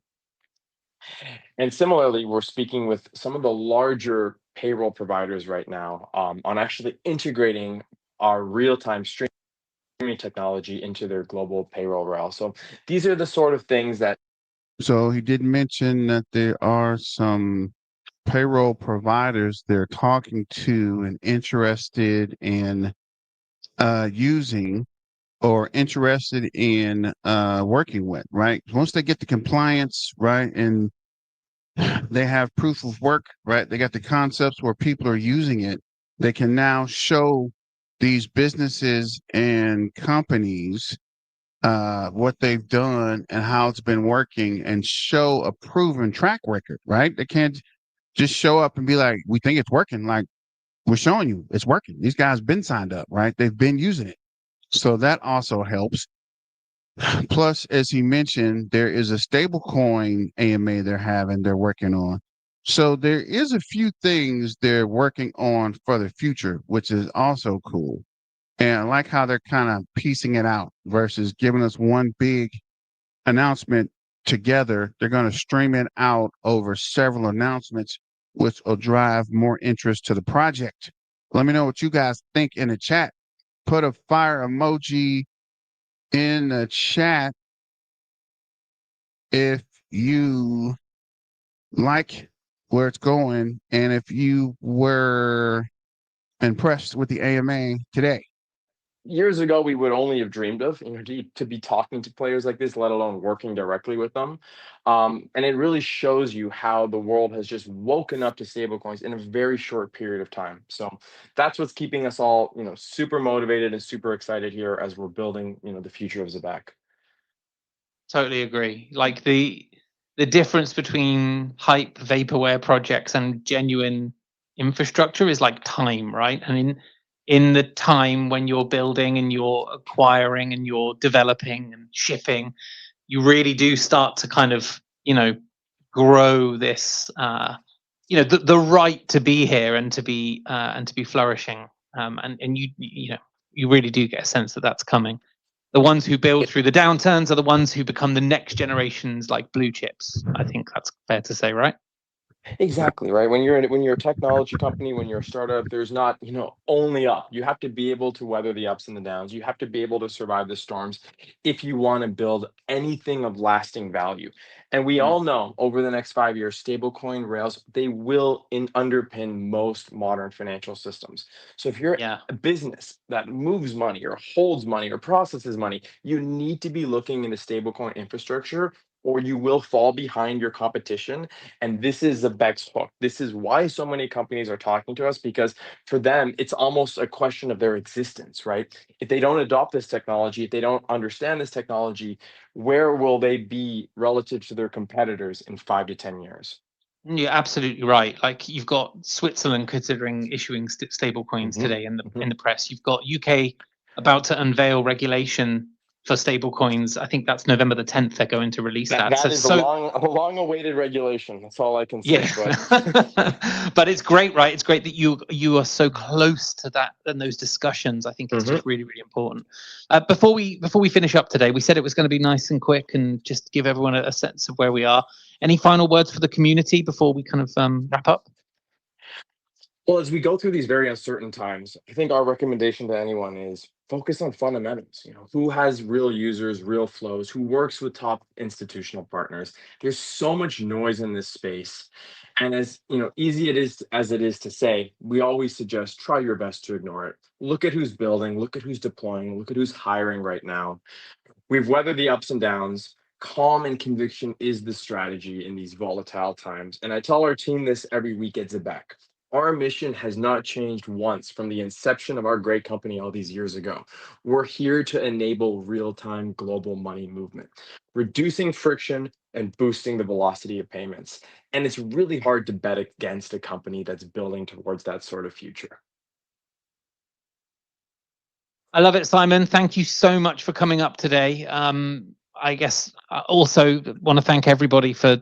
similarly, we're speaking with some of the larger payroll providers right now on actually integrating our real-time streaming technology into their global payroll rail. So these are the sort of things that. So, he did mention that there are some payroll providers they're talking to and interested in using or interested in working with, right? Once they get the compliance, right, and they have proof of work, right? They got the concepts where people are using it. They can now show these businesses and companies what they've done and how it's been working and show a proven track record, right? They can't just show up and be like, we think it's working. Like, we're showing you it's working. These guys been signed up, right? They've been using it. So that also helps. Plus, as he mentioned, there is a stable coin AMA they're working on. So there is a few things they're working on for the future, which is also cool. And I like how they're kind of piecing it out versus giving us one big announcement together. They're going to stream it out over several announcements, which will drive more interest to the project. Let me know what you guys think in the chat. Put a fire emoji in the chat if you like where it's going, and if you were impressed with the AMA today. Years ago, we would only have dreamed of, to be talking to players like this, let alone working directly with them. And it really shows you how the world has just woken up to stablecoins in a very short period of time. So that's what's keeping us all, super motivated and super excited here as we're building, the future of Zebec. Totally agree. Like the difference between hype vaporware projects and genuine infrastructure is like time, right? And in the time when you're building and you're acquiring and you're developing and shipping, you really do start to kind of, grow this the right to be here and to be flourishing. And you really do get a sense that that's coming. The ones who build through the downturns are the ones who become the next generation's like blue chips. I think that's fair to say, right? Exactly, right. When you're a technology company, when you're a startup, there's not, only up. You have to be able to weather the ups and the downs. You have to be able to survive the storms if you want to build anything of lasting value. And we all know over the next 5 years, stablecoin rails, they will underpin most modern financial systems. So if you're Yeah. a business that moves money or holds money or processes money, you need to be looking into stablecoin infrastructure, or you will fall behind your competition. And this is Zebec's hook. This is why so many companies are talking to us, because for them, it's almost a question of their existence, right? If they don't adopt this technology, if they don't understand this technology, where will they be relative to their competitors in 5 to 10 years? You're absolutely right. Like you've got Switzerland considering issuing stable coins today in the press. You've got UK about to unveil regulation for stable coins. I think that's November the 10th. They're going to release that. That is a long-awaited regulation. That's all I can say. Yeah, But but it's great, right? It's great that you are so close to that and those discussions. I think it's just really, really important. Before we finish up today, we said it was going to be nice and quick and just give everyone a sense of where we are. Any final words for the community before we kind of wrap up? Well, as we go through these very uncertain times, I think our recommendation to anyone is focus on fundamentals. Who has real users, real flows, who works with top institutional partners. There's so much noise in this space. And as easy as it is to say, we always suggest try your best to ignore it. Look at who's building, look at who's deploying, look at who's hiring right now. We've weathered the ups and downs. Calm and conviction is the strategy in these volatile times. And I tell our team this every week at Zebec. Our mission has not changed once from the inception of our great company all these years ago. We're here to enable real-time global money movement, reducing friction and boosting the velocity of payments. And it's really hard to bet against a company that's building towards that sort of future. I love it, Simon. Thank you so much for coming up today. I guess I also want to thank everybody for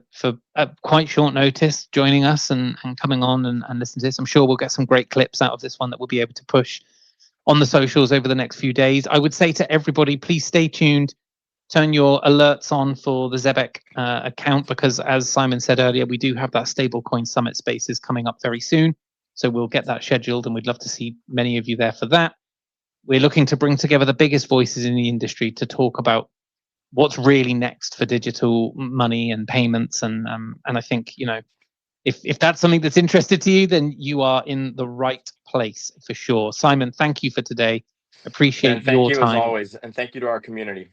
quite short notice joining us and coming on and listening to this. I'm sure we'll get some great clips out of this one that we'll be able to push on the socials over the next few days. I would say to everybody, please stay tuned. Turn your alerts on for the Zebec account, because as Simon said earlier, we do have that stablecoin summit spaces coming up very soon. So we'll get that scheduled and we'd love to see many of you there for that. We're looking to bring together the biggest voices in the industry to talk about what's really next for digital money and payments. And I think, if that's something that's interested to you, then you are in the right place for sure. Simon, thank you for today. Appreciate Thank your you time. as always. And thank you to our community.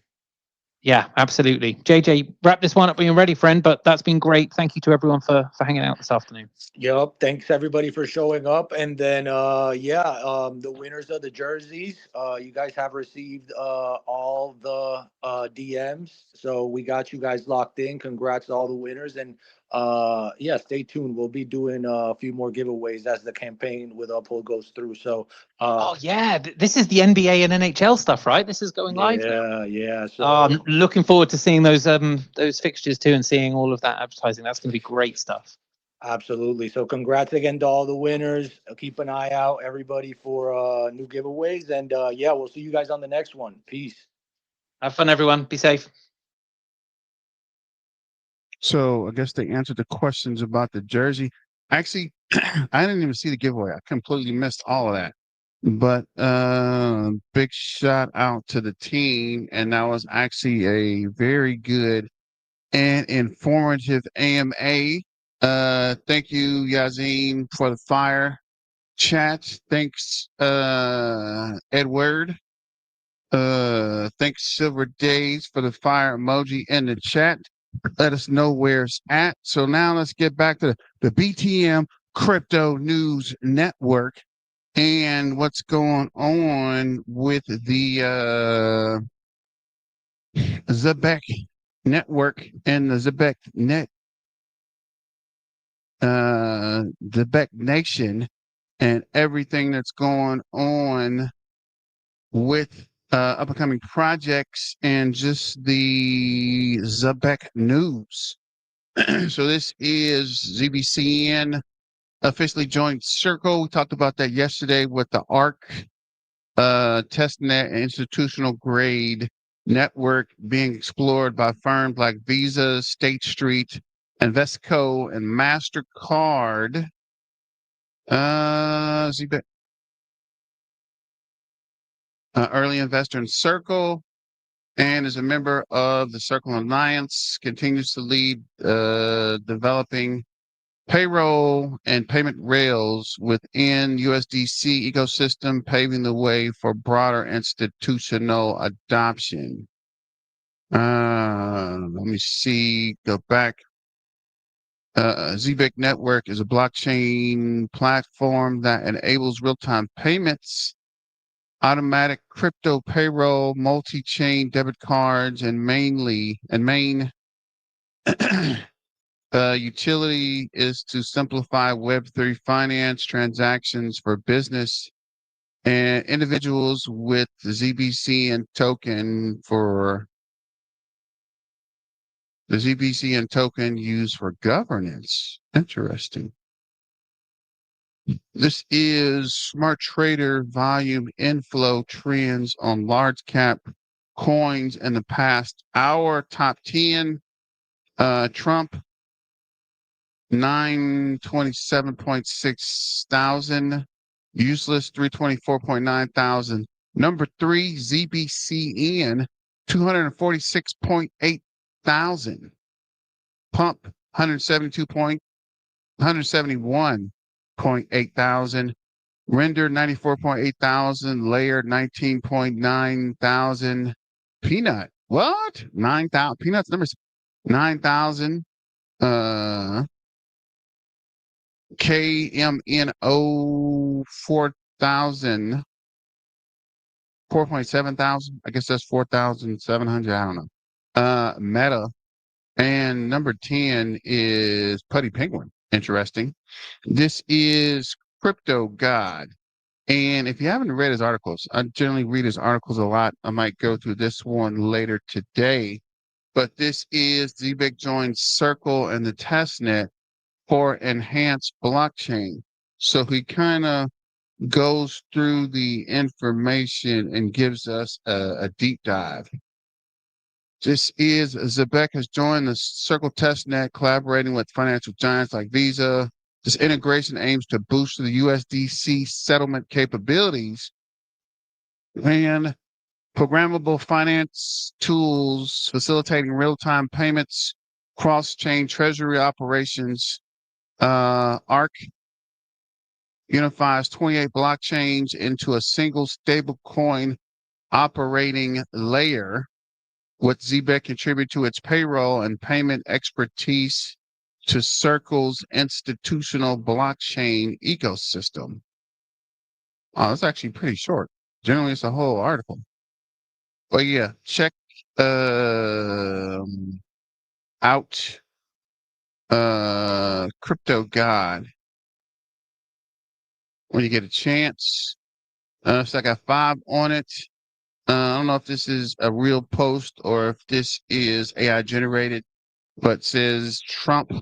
Yeah, absolutely. JJ, wrap this one up when you're ready, friend. But that's been great. Thank you to everyone for hanging out this afternoon. Yep. Thanks everybody for showing up. And then the winners of the jerseys, you guys have received all the DMs. So we got you guys locked in. Congrats to all the winners. And stay tuned. We'll be doing a few more giveaways as the campaign with Uphold goes through. So this is the NBA and NHL stuff, right? This is going live now. Yeah. So I'm looking forward to seeing those fixtures too and seeing all of that advertising. That's going to be great stuff. Absolutely. So congrats again to all the winners. Keep an eye out, everybody, for new giveaways. And we'll see you guys on the next one. Peace. Have fun, everyone. Be safe. So I guess they answered the questions about the jersey. Actually, I didn't even see the giveaway. I completely missed all of that. But big shout out to the team. And that was actually a very good and informative AMA. Thank you, Yazin, for the fire chat. Thanks, Edward. Thanks, Silver Days, for the fire emoji in the chat. Let us know where it's at. So now let's get back to the BTM Crypto News Network and what's going on with the Zebec Network and the Zebec Nation and everything that's going on with up and coming projects and just the Zebec news. So this is ZBCN officially joined Circle. We talked about that yesterday with the ARC testnet and institutional grade network being explored by firms like Visa, State Street, Invesco, and MasterCard. Zebec, early investor in Circle, and is a member of the Circle Alliance, continues to lead developing payroll and payment rails within USDC ecosystem, paving the way for broader institutional adoption. Let me see, go back. Zebec Network is a blockchain platform that enables real-time payments, automatic crypto payroll, multi-chain debit cards, and main utility is to simplify Web3 finance transactions for business and individuals with the ZBCN token for the ZBCN token used for governance. Interesting. This is Smart Trader volume inflow trends on large cap coins in the past hour. Top 10, Trump, 927.6 thousand. Useless, 324.9 thousand. Number 3, ZBCN, 246.8 thousand. Pump, 171.8 thousand. Render, 94.8 thousand. Layer, 19.9 thousand. Peanut, what? 9,000. Peanuts numbers, 9,000. KMNO 4,000, 4.7 thousand. I guess that's 4,700. I don't know. Meta. And number 10 is Putty Penguin. Interesting. This is Crypto God. And if you haven't read his articles, I generally read his articles a lot. I might go through this one later today. But this is Zebec joins Circle and the testnet for enhanced blockchain. So he kind of goes through the information and gives us a deep dive. This is Zebec has joined the Circle testnet, collaborating with financial giants like Visa. This integration aims to boost the USDC settlement capabilities and programmable finance tools, facilitating real-time payments, cross-chain treasury operations. ARC unifies 28 blockchains into a single stablecoin operating layer. What Zebec contribute to its payroll and payment expertise to Circle's institutional blockchain ecosystem. Oh, that's actually pretty short. Generally, it's a whole article. But yeah, check out Crypto God when you get a chance. So I got 5 on it. I don't know if this is a real post or if this is AI generated, but says Trump,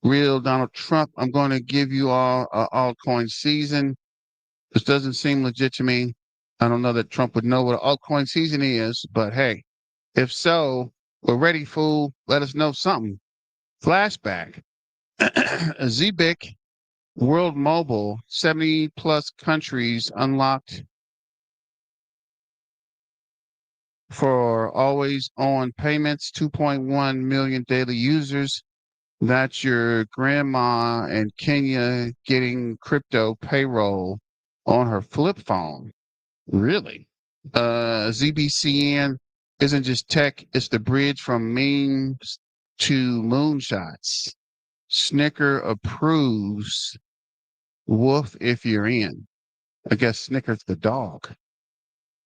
real Donald Trump. I'm going to give you all altcoin season. This doesn't seem legit to me. I don't know that Trump would know what an altcoin season is, but hey, if so, we're ready, fool. Let us know something. Flashback. Zebec World Mobile, 70 plus countries unlocked for always on payments, 2.1 million daily users. That's your grandma in Kenya getting crypto payroll on her flip phone. Really? ZBCN isn't just tech, it's the bridge from memes to moonshots. Snicker approves. Woof if you're in. I guess Snicker's the dog.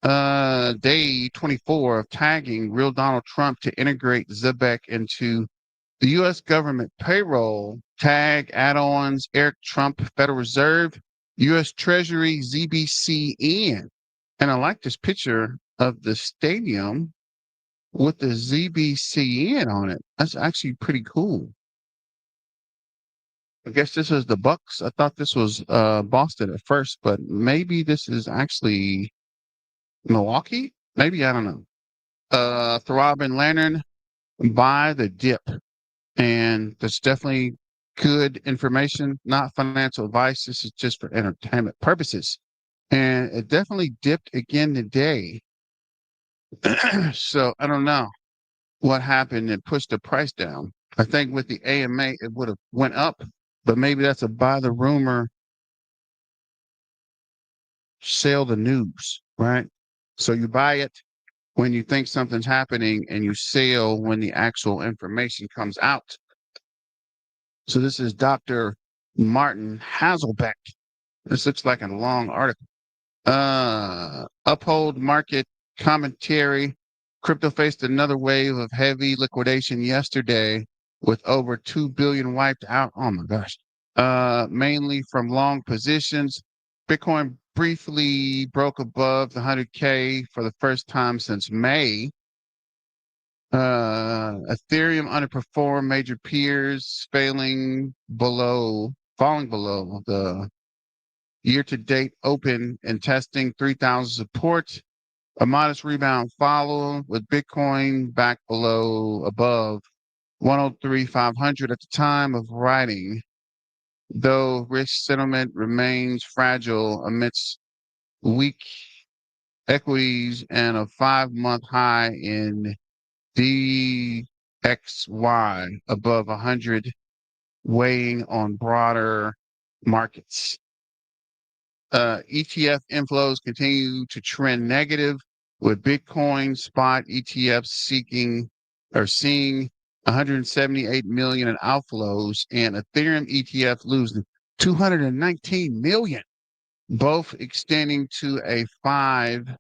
Day 24 of tagging real Donald Trump to integrate Zebec into the U.S. government payroll. Tag add-ons, Eric Trump, Federal Reserve, U.S. Treasury, ZBCN. And I like this picture of the stadium with the ZBCN on it. That's actually pretty cool. I guess this is the Bucks. I thought this was Boston at first, but maybe this is actually Milwaukee? Maybe, I don't know. Throbbing Lantern, buy the dip. And that's definitely good information, not financial advice. This is just for entertainment purposes. And it definitely dipped again today. So I don't know what happened and pushed the price down. I think with the AMA, it would have went up, but maybe that's a buy the rumor, sell the news, right? So you buy it when you think something's happening and you sell when the actual information comes out. So this is Dr. Martin Hazelbeck. This looks like a long article. Uphold market commentary. Crypto faced another wave of heavy liquidation yesterday with over 2 billion wiped out. Oh my gosh. Mainly from long positions. Bitcoin briefly broke above the 100K for the first time since May. Ethereum underperformed major peers, falling below the year-to-date open and testing 3,000 support. A modest rebound followed with Bitcoin back above 103,500 at the time of writing, though risk sentiment remains fragile amidst weak equities and a 5-month high in DXY above 100, weighing on broader markets. ETF inflows continue to trend negative, with Bitcoin spot ETFs seeing 178 million in outflows and Ethereum ETF losing 219 million, both extending to a 5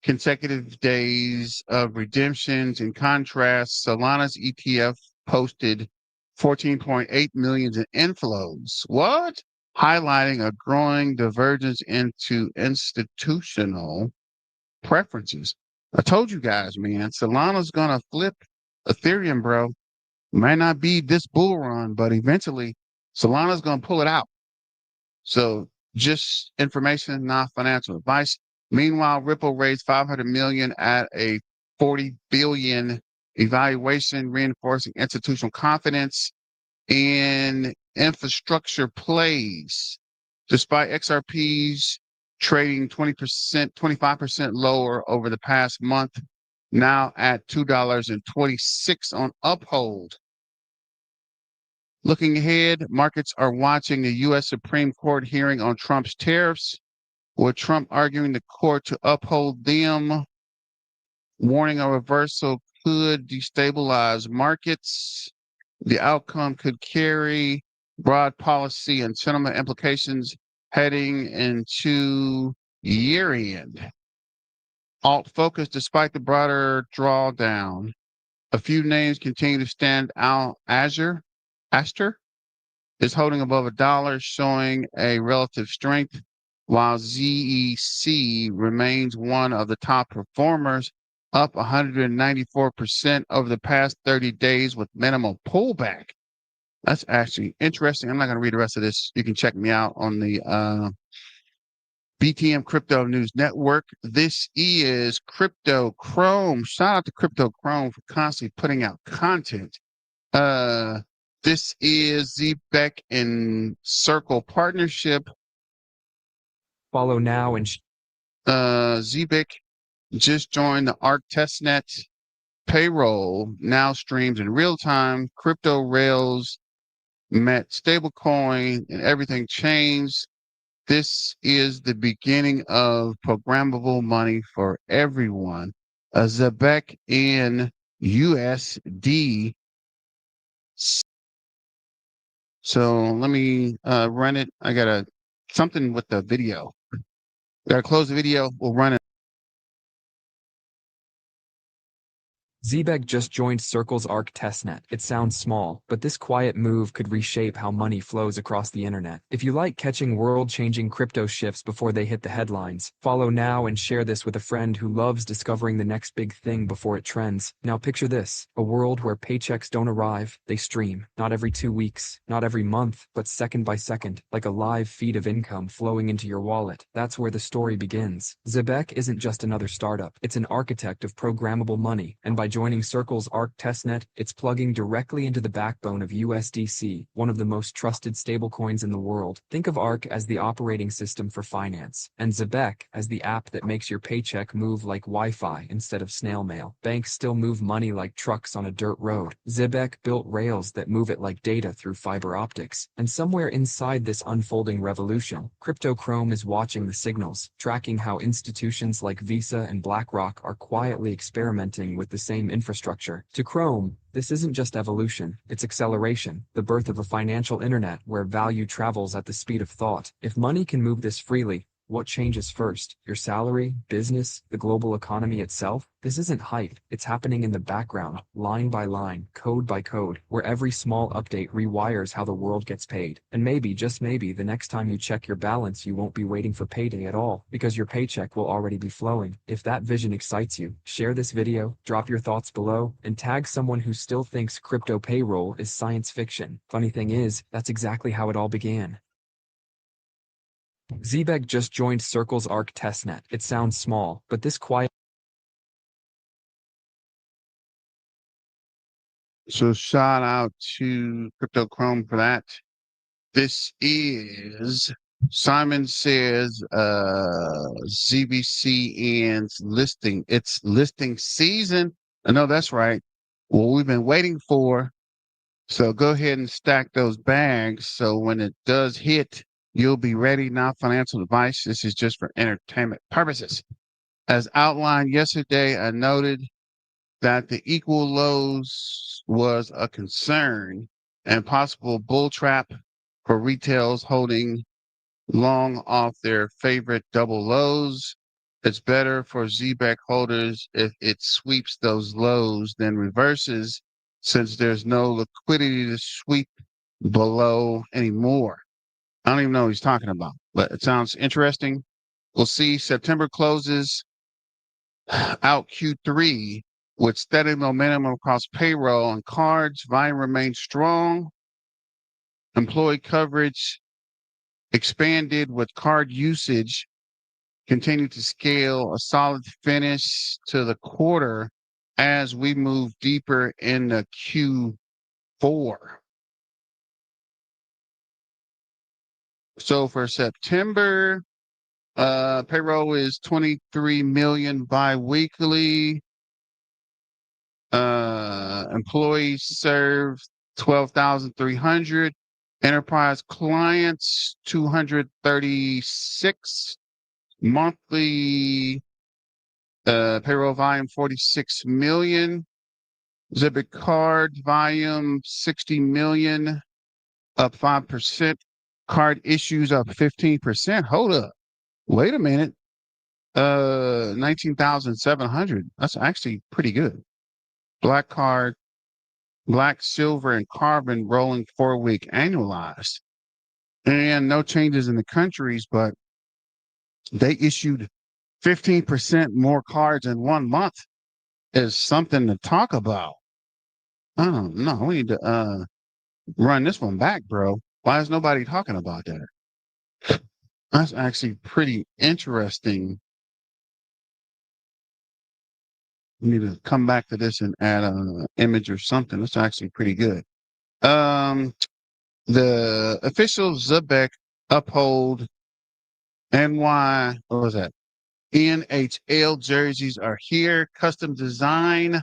consecutive days of redemptions. In contrast, Solana's ETF posted 14.8 million in inflows. What? Highlighting a growing divergence into institutional preferences. I told you guys, man, Solana's gonna flip Ethereum, bro. Might not be this bull run, but eventually Solana's gonna pull it out. So just information, not financial advice. Meanwhile, Ripple raised 500 million at a 40 billion evaluation, reinforcing institutional confidence in infrastructure plays. Despite XRP's trading 20%, 25% lower over the past month, now at $2.26 on Uphold. Looking ahead, markets are watching the U.S. Supreme Court hearing on Trump's tariffs, with Trump arguing the court to uphold them, warning a reversal could destabilize markets. The outcome could carry broad policy and sentiment implications heading into year end. Alt focus, despite the broader drawdown, a few names continue to stand out. Aster is holding above $1, showing a relative strength, while ZEC remains one of the top performers, up 194% over the past 30 days with minimal pullback. That's actually interesting. I'm not going to read the rest of this. You can check me out on the BTM Crypto News Network. This is Crypto Chrome. Shout out to Crypto Chrome for constantly putting out content. This is Zebec and Circle partnership. Follow now and Zebec just joined the ARC testnet. payroll now streams in real time. Crypto rails met stablecoin and everything changed. This is the beginning of programmable money for everyone. A Zebec in USD. So let me run it. I got something with the video. Gotta close the video. We'll run it. Zebec just joined Circle's ARC testnet. It sounds small, but this quiet move could reshape how money flows across the internet. If you like catching world-changing crypto shifts before they hit the headlines, follow now and share this with a friend who loves discovering the next big thing before it trends. Now picture this, a world where paychecks don't arrive, they stream. Not every 2 weeks, not every month, but second by second, like a live feed of income flowing into your wallet. That's where the story begins. Zebec isn't just another startup, it's an architect of programmable money, and by joining Circle's ARC testnet, it's plugging directly into the backbone of USDC, one of the most trusted stablecoins in the world. Think of ARC as the operating system for finance, and Zebec as the app that makes your paycheck move like Wi-Fi instead of snail mail. Banks still move money like trucks on a dirt road. Zebec built rails that move it like data through fiber optics. And somewhere inside this unfolding revolution, Crypto Chrome is watching the signals, tracking how institutions like Visa and BlackRock are quietly experimenting with the same infrastructure. To Chrome, this isn't just evolution, it's acceleration, the birth of a financial internet where value travels at the speed of thought. If money can move this freely, what changes first? Your salary, business, the global economy itself? This isn't hype, it's happening in the background, line by line, code by code, where every small update rewires how the world gets paid. And maybe, just maybe, the next time you check your balance you won't be waiting for payday at all, because your paycheck will already be flowing. If that vision excites you, share this video, drop your thoughts below, and tag someone who still thinks crypto payroll is science fiction. Funny thing is, that's exactly how it all began. Zebec just joined Circle's ARC testnet. It sounds small, but this quiet. So shout out to Crypto Chrome for that. This is Simon says ZBCN's listing. It's listing season. I know that's right. Well, we've been waiting for. So go ahead and stack those bags. So when it does hit, you'll be ready. Not financial advice. This is just for entertainment purposes. As outlined yesterday, I noted that the equal lows was a concern and possible bull trap for retails holding long off their favorite double lows. It's better for ZBEC holders if it sweeps those lows than reverses, since there's no liquidity to sweep below anymore. I don't even know what he's talking about, but it sounds interesting. We'll see. September closes out Q3 with steady momentum across payroll and cards. Volume remains strong. Employee coverage expanded with card usage continued to scale, a solid finish to the quarter as we move deeper into Q4. So for September, payroll is 23 million biweekly. Employees served 12,300. Enterprise clients 236. Monthly payroll volume 46 million. Zebec card volume 60 million, up 5%. Card issues up 15%. Hold up. Wait a minute. 19,700. That's actually pretty good. Black card, black, silver, and carbon rolling 4-week annualized. And no changes in the countries, but they issued 15% more cards in 1 month. Is something to talk about. I don't know. We need to run this one back, bro. Why is nobody talking about that? That's actually pretty interesting. We need to come back to this and add an image or something. That's actually pretty good. The official Zebec Uphold NY, what was that? NHL jerseys are here. Custom design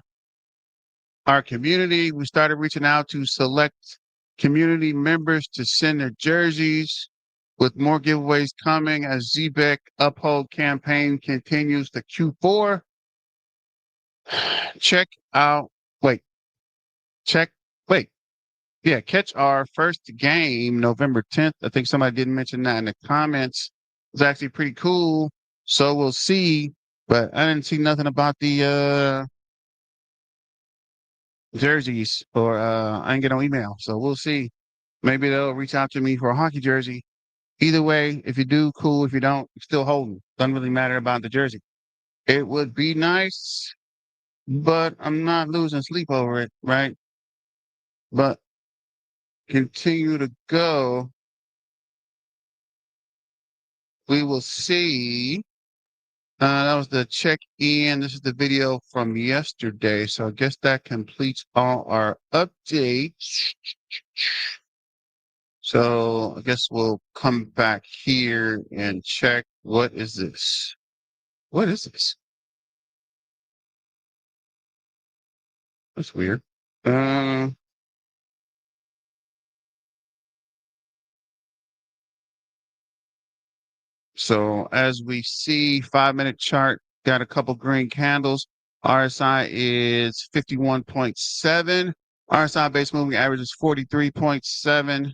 our community. We started reaching out to select community members to send their jerseys, with more giveaways coming as Zebec Uphold campaign continues to Q4. Check out, wait, check, wait. Yeah, catch our first game November 10th. I think somebody didn't mention that in the comments. It's actually pretty cool. So we'll see. But I didn't see nothing about the jerseys, or I didn't get no email. So we'll see. Maybe they'll reach out to me for a hockey jersey. Either way, if you do, cool. If you don't, still holding. Doesn't really matter about the jersey. It would be nice, but I'm not losing sleep over it, right? But continue to go. We will see. That was the check-in. This is the video from yesterday. So I guess that completes all our updates. So I guess we'll come back here and check. What is this? What is this? That's weird. So as we see, 5-minute chart got a couple green candles. RSI is 51.7. RSI base moving average is 43.7.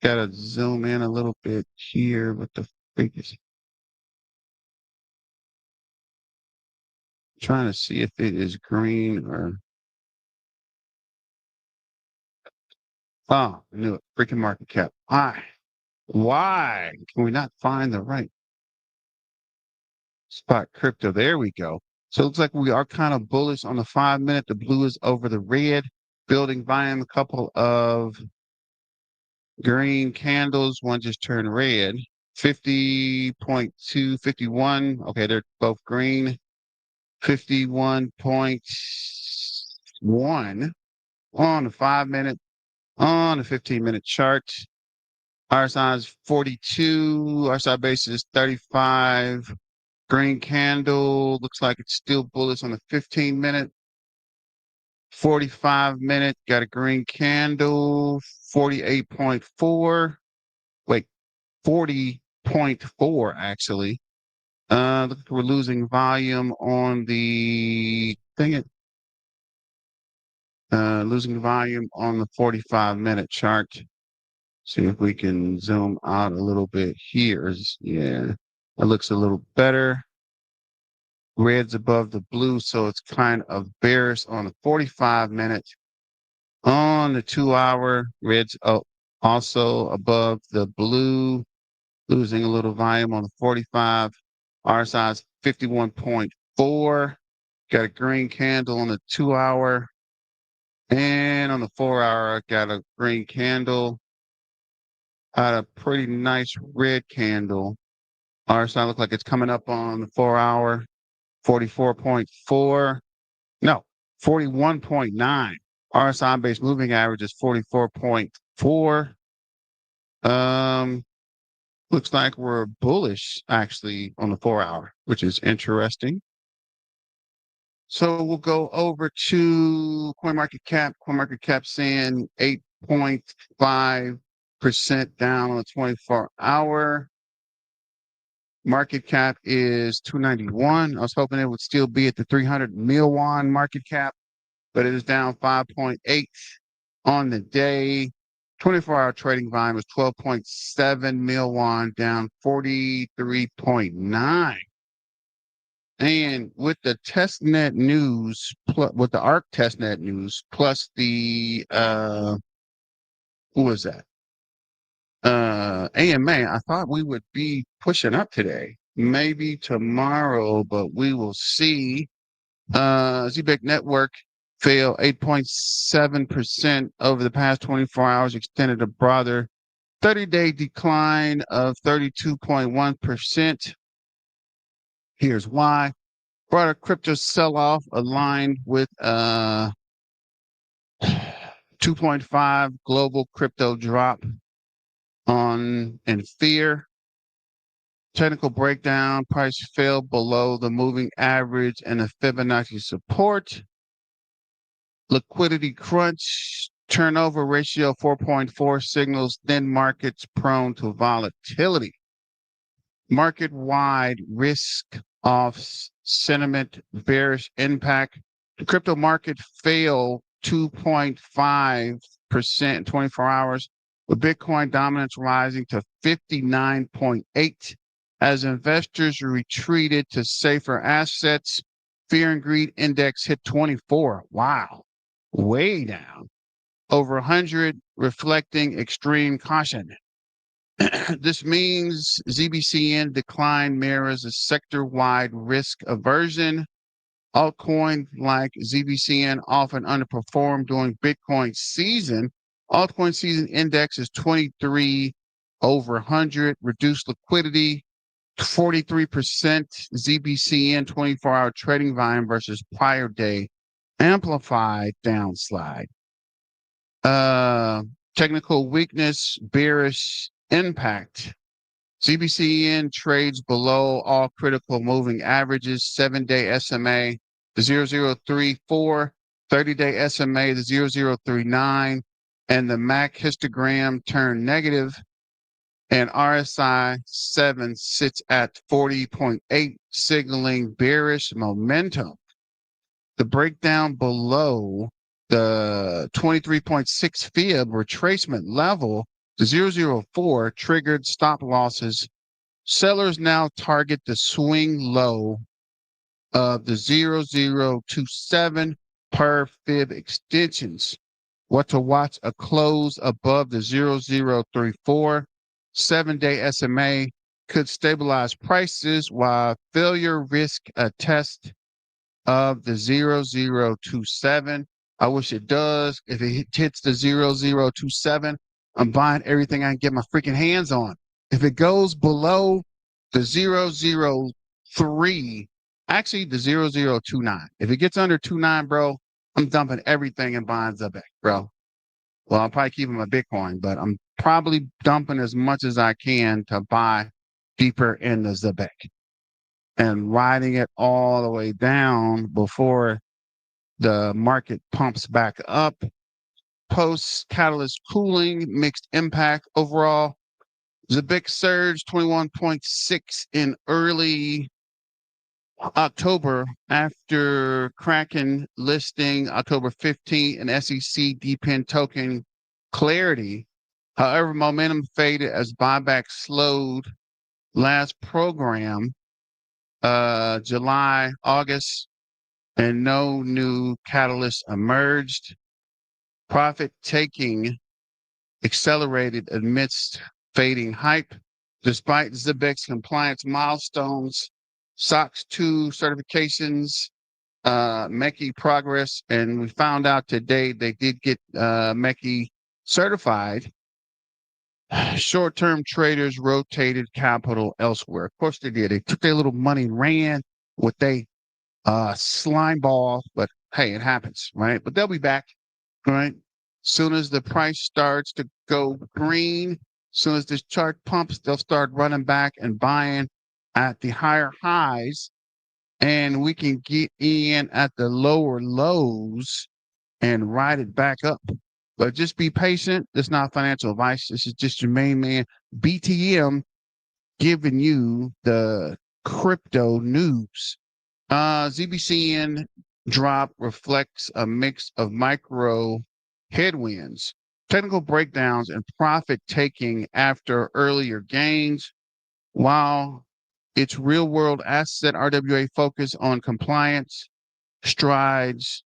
Gotta zoom in a little bit here with the figures. Trying to see if it is green or. Oh, I knew it. Freaking market cap. Why? Why can we not find the right spot crypto? There we go. So it looks like we are kind of bullish on the 5-minute. The blue is over the red. Building volume, a couple of green candles. One just turned red. 50.2, 51. Okay, they're both green. 51.1 on the 5-minute. On the 15-minute chart. RSI is 42. RSI base is 35. Green candle looks like it's still bullish on the 15-minute. 45-minute got a green candle. 48.4. Wait, 40.4 actually. Look, we're losing volume on the losing volume on the 45-minute chart. See if we can zoom out a little bit here. Yeah, it looks a little better. Red's above the blue, so it's kind of bearish on the 45-minute. On the 2-hour, red's also above the blue, losing a little volume on the 45. RSI is 51.4. Got a green candle on the 2-hour. And on the 4-hour, I got a green candle. Had a pretty nice red candle. RSI look like it's coming up on the 4-hour. 44.4. No, 41.9. RSI based moving average is 44.4. Looks like we're bullish actually on the 4-hour, which is interesting. So we'll go over to CoinMarketCap. CoinMarketCap saying 8.5% down on the 24-hour. Market cap is 291. I was hoping it would still be at the 300 mil won market cap, but it is down 5.8 on the day. 24-hour trading volume is 12.7 mil won, down 43.9. And with the testnet news, with the ARC testnet news, plus the who was that? AMA, I thought we would be pushing up today. Maybe tomorrow, but we will see. Zebec Network fell 8.7% over the past 24 hours, extended a broader 30-day decline of 32.1%. Here's why. Broader crypto sell-off aligned with 2.5 global crypto drop on in fear. Technical breakdown, price fell below the moving average and the Fibonacci support. Liquidity crunch, turnover ratio 4.4 signals thin markets prone to volatility. Market-wide risk off sentiment, bearish impact. The crypto market fell 2.5% in 24 hours, with Bitcoin dominance rising to 59.8 as investors retreated to safer assets. Fear and greed index hit 24. Wow, way down. Over 100, reflecting extreme caution. This means ZBCN decline mirrors a sector-wide risk aversion. Altcoins like ZBCN often underperform during Bitcoin season. Altcoin season index is 23 over 100, reduced liquidity, 43% ZBCN 24-hour trading volume versus prior day, amplified downslide. Technical weakness, bearish impact. ZBCN trades below all critical moving averages, 7-day SMA, the 0034, 30-day SMA, the 0039, and the MAC histogram turned negative, and RSI 7 sits at 40.8, signaling bearish momentum. The breakdown below the 23.6 fib retracement level, the 004 triggered stop losses. Sellers now target the swing low of the 0027 per fib extensions. What to watch: a close above the 0034. 7-day SMA could stabilize prices, while failure risk a test of the 0027. I wish it does. If it hits the 0027, I'm buying everything I can get my freaking hands on. If it goes below the 003, actually the 0029, if it gets under 29, bro, I'm dumping everything and buying Zebec, bro. Well, I'm probably keeping my Bitcoin, but I'm probably dumping as much as I can to buy deeper in the Zebec and riding it all the way down before the market pumps back up. Post catalyst cooling, mixed impact overall. Zebec surge 21.6 in early October after Kraken listing October 15th and SEC depend token clarity. However, momentum faded as buyback slowed. Last program, July, August, and no new catalyst emerged. Profit taking accelerated amidst fading hype. Despite Zebec's compliance milestones, SOX 2 certifications, MECI progress, and we found out today they did get MECI certified. Short-term traders rotated capital elsewhere. Of course they did. They took their little money and ran with they slime ball, but hey, it happens, right? But they'll be back, right? Soon as the price starts to go green, soon as this chart pumps, they'll start running back and buying at the higher highs, and we can get in at the lower lows and ride it back up. But just be patient. It's not financial advice. This is just your main man, BTM, giving you the crypto news. ZBCN drop reflects a mix of micro headwinds, technical breakdowns, and profit taking after earlier gains. While its real world asset RWA focus on compliance, strides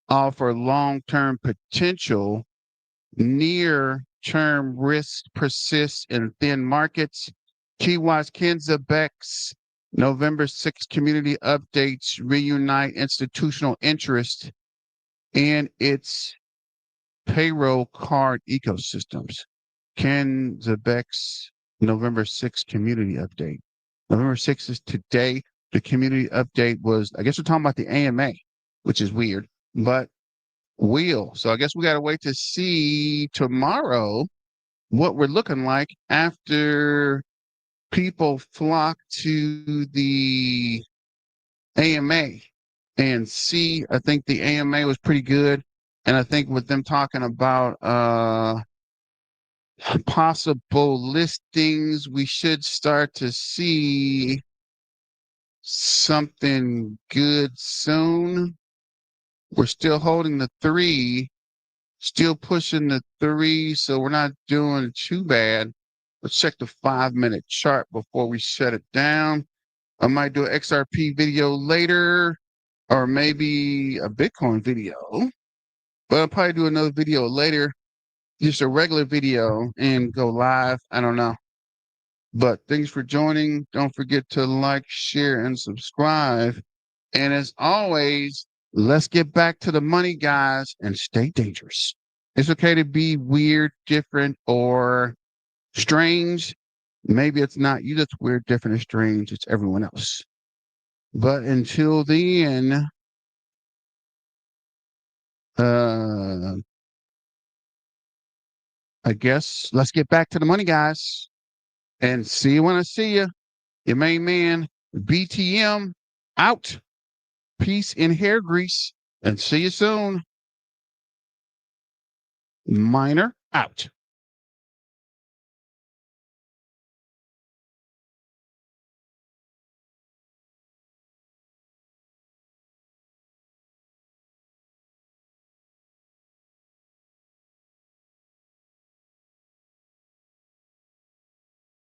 offer long term potential. Near term risk persists in thin markets. Keywatch Zebec's November 6th community updates reunite institutional interest in its payroll card ecosystems. Zebec's November 6th community update. November 6th is today. The community update was, I guess we're talking about the AMA, which is weird, but so I guess we got to wait to see tomorrow what we're looking like after people flock to the AMA And C, I think the AMA was pretty good. And I think with them talking about possible listings, we should start to see something good soon. We're still holding the 3, still pushing the 3, so we're not doing too bad. Let's check the 5-minute chart before we shut it down. I might do an XRP video later, or maybe a Bitcoin video, but I'll probably do another video later, just a regular video and go live. I don't know. But thanks for joining. Don't forget to like, share, and subscribe. And as always, let's get back to the money, guys, and stay dangerous. It's okay to be weird, different, or strange. Maybe it's not you that's weird, different, or strange. It's everyone else. But until then, I guess let's get back to the money, guys. And see you when I see you. Your main man, BTM, out. Peace in hair grease. And see you soon. Miner out.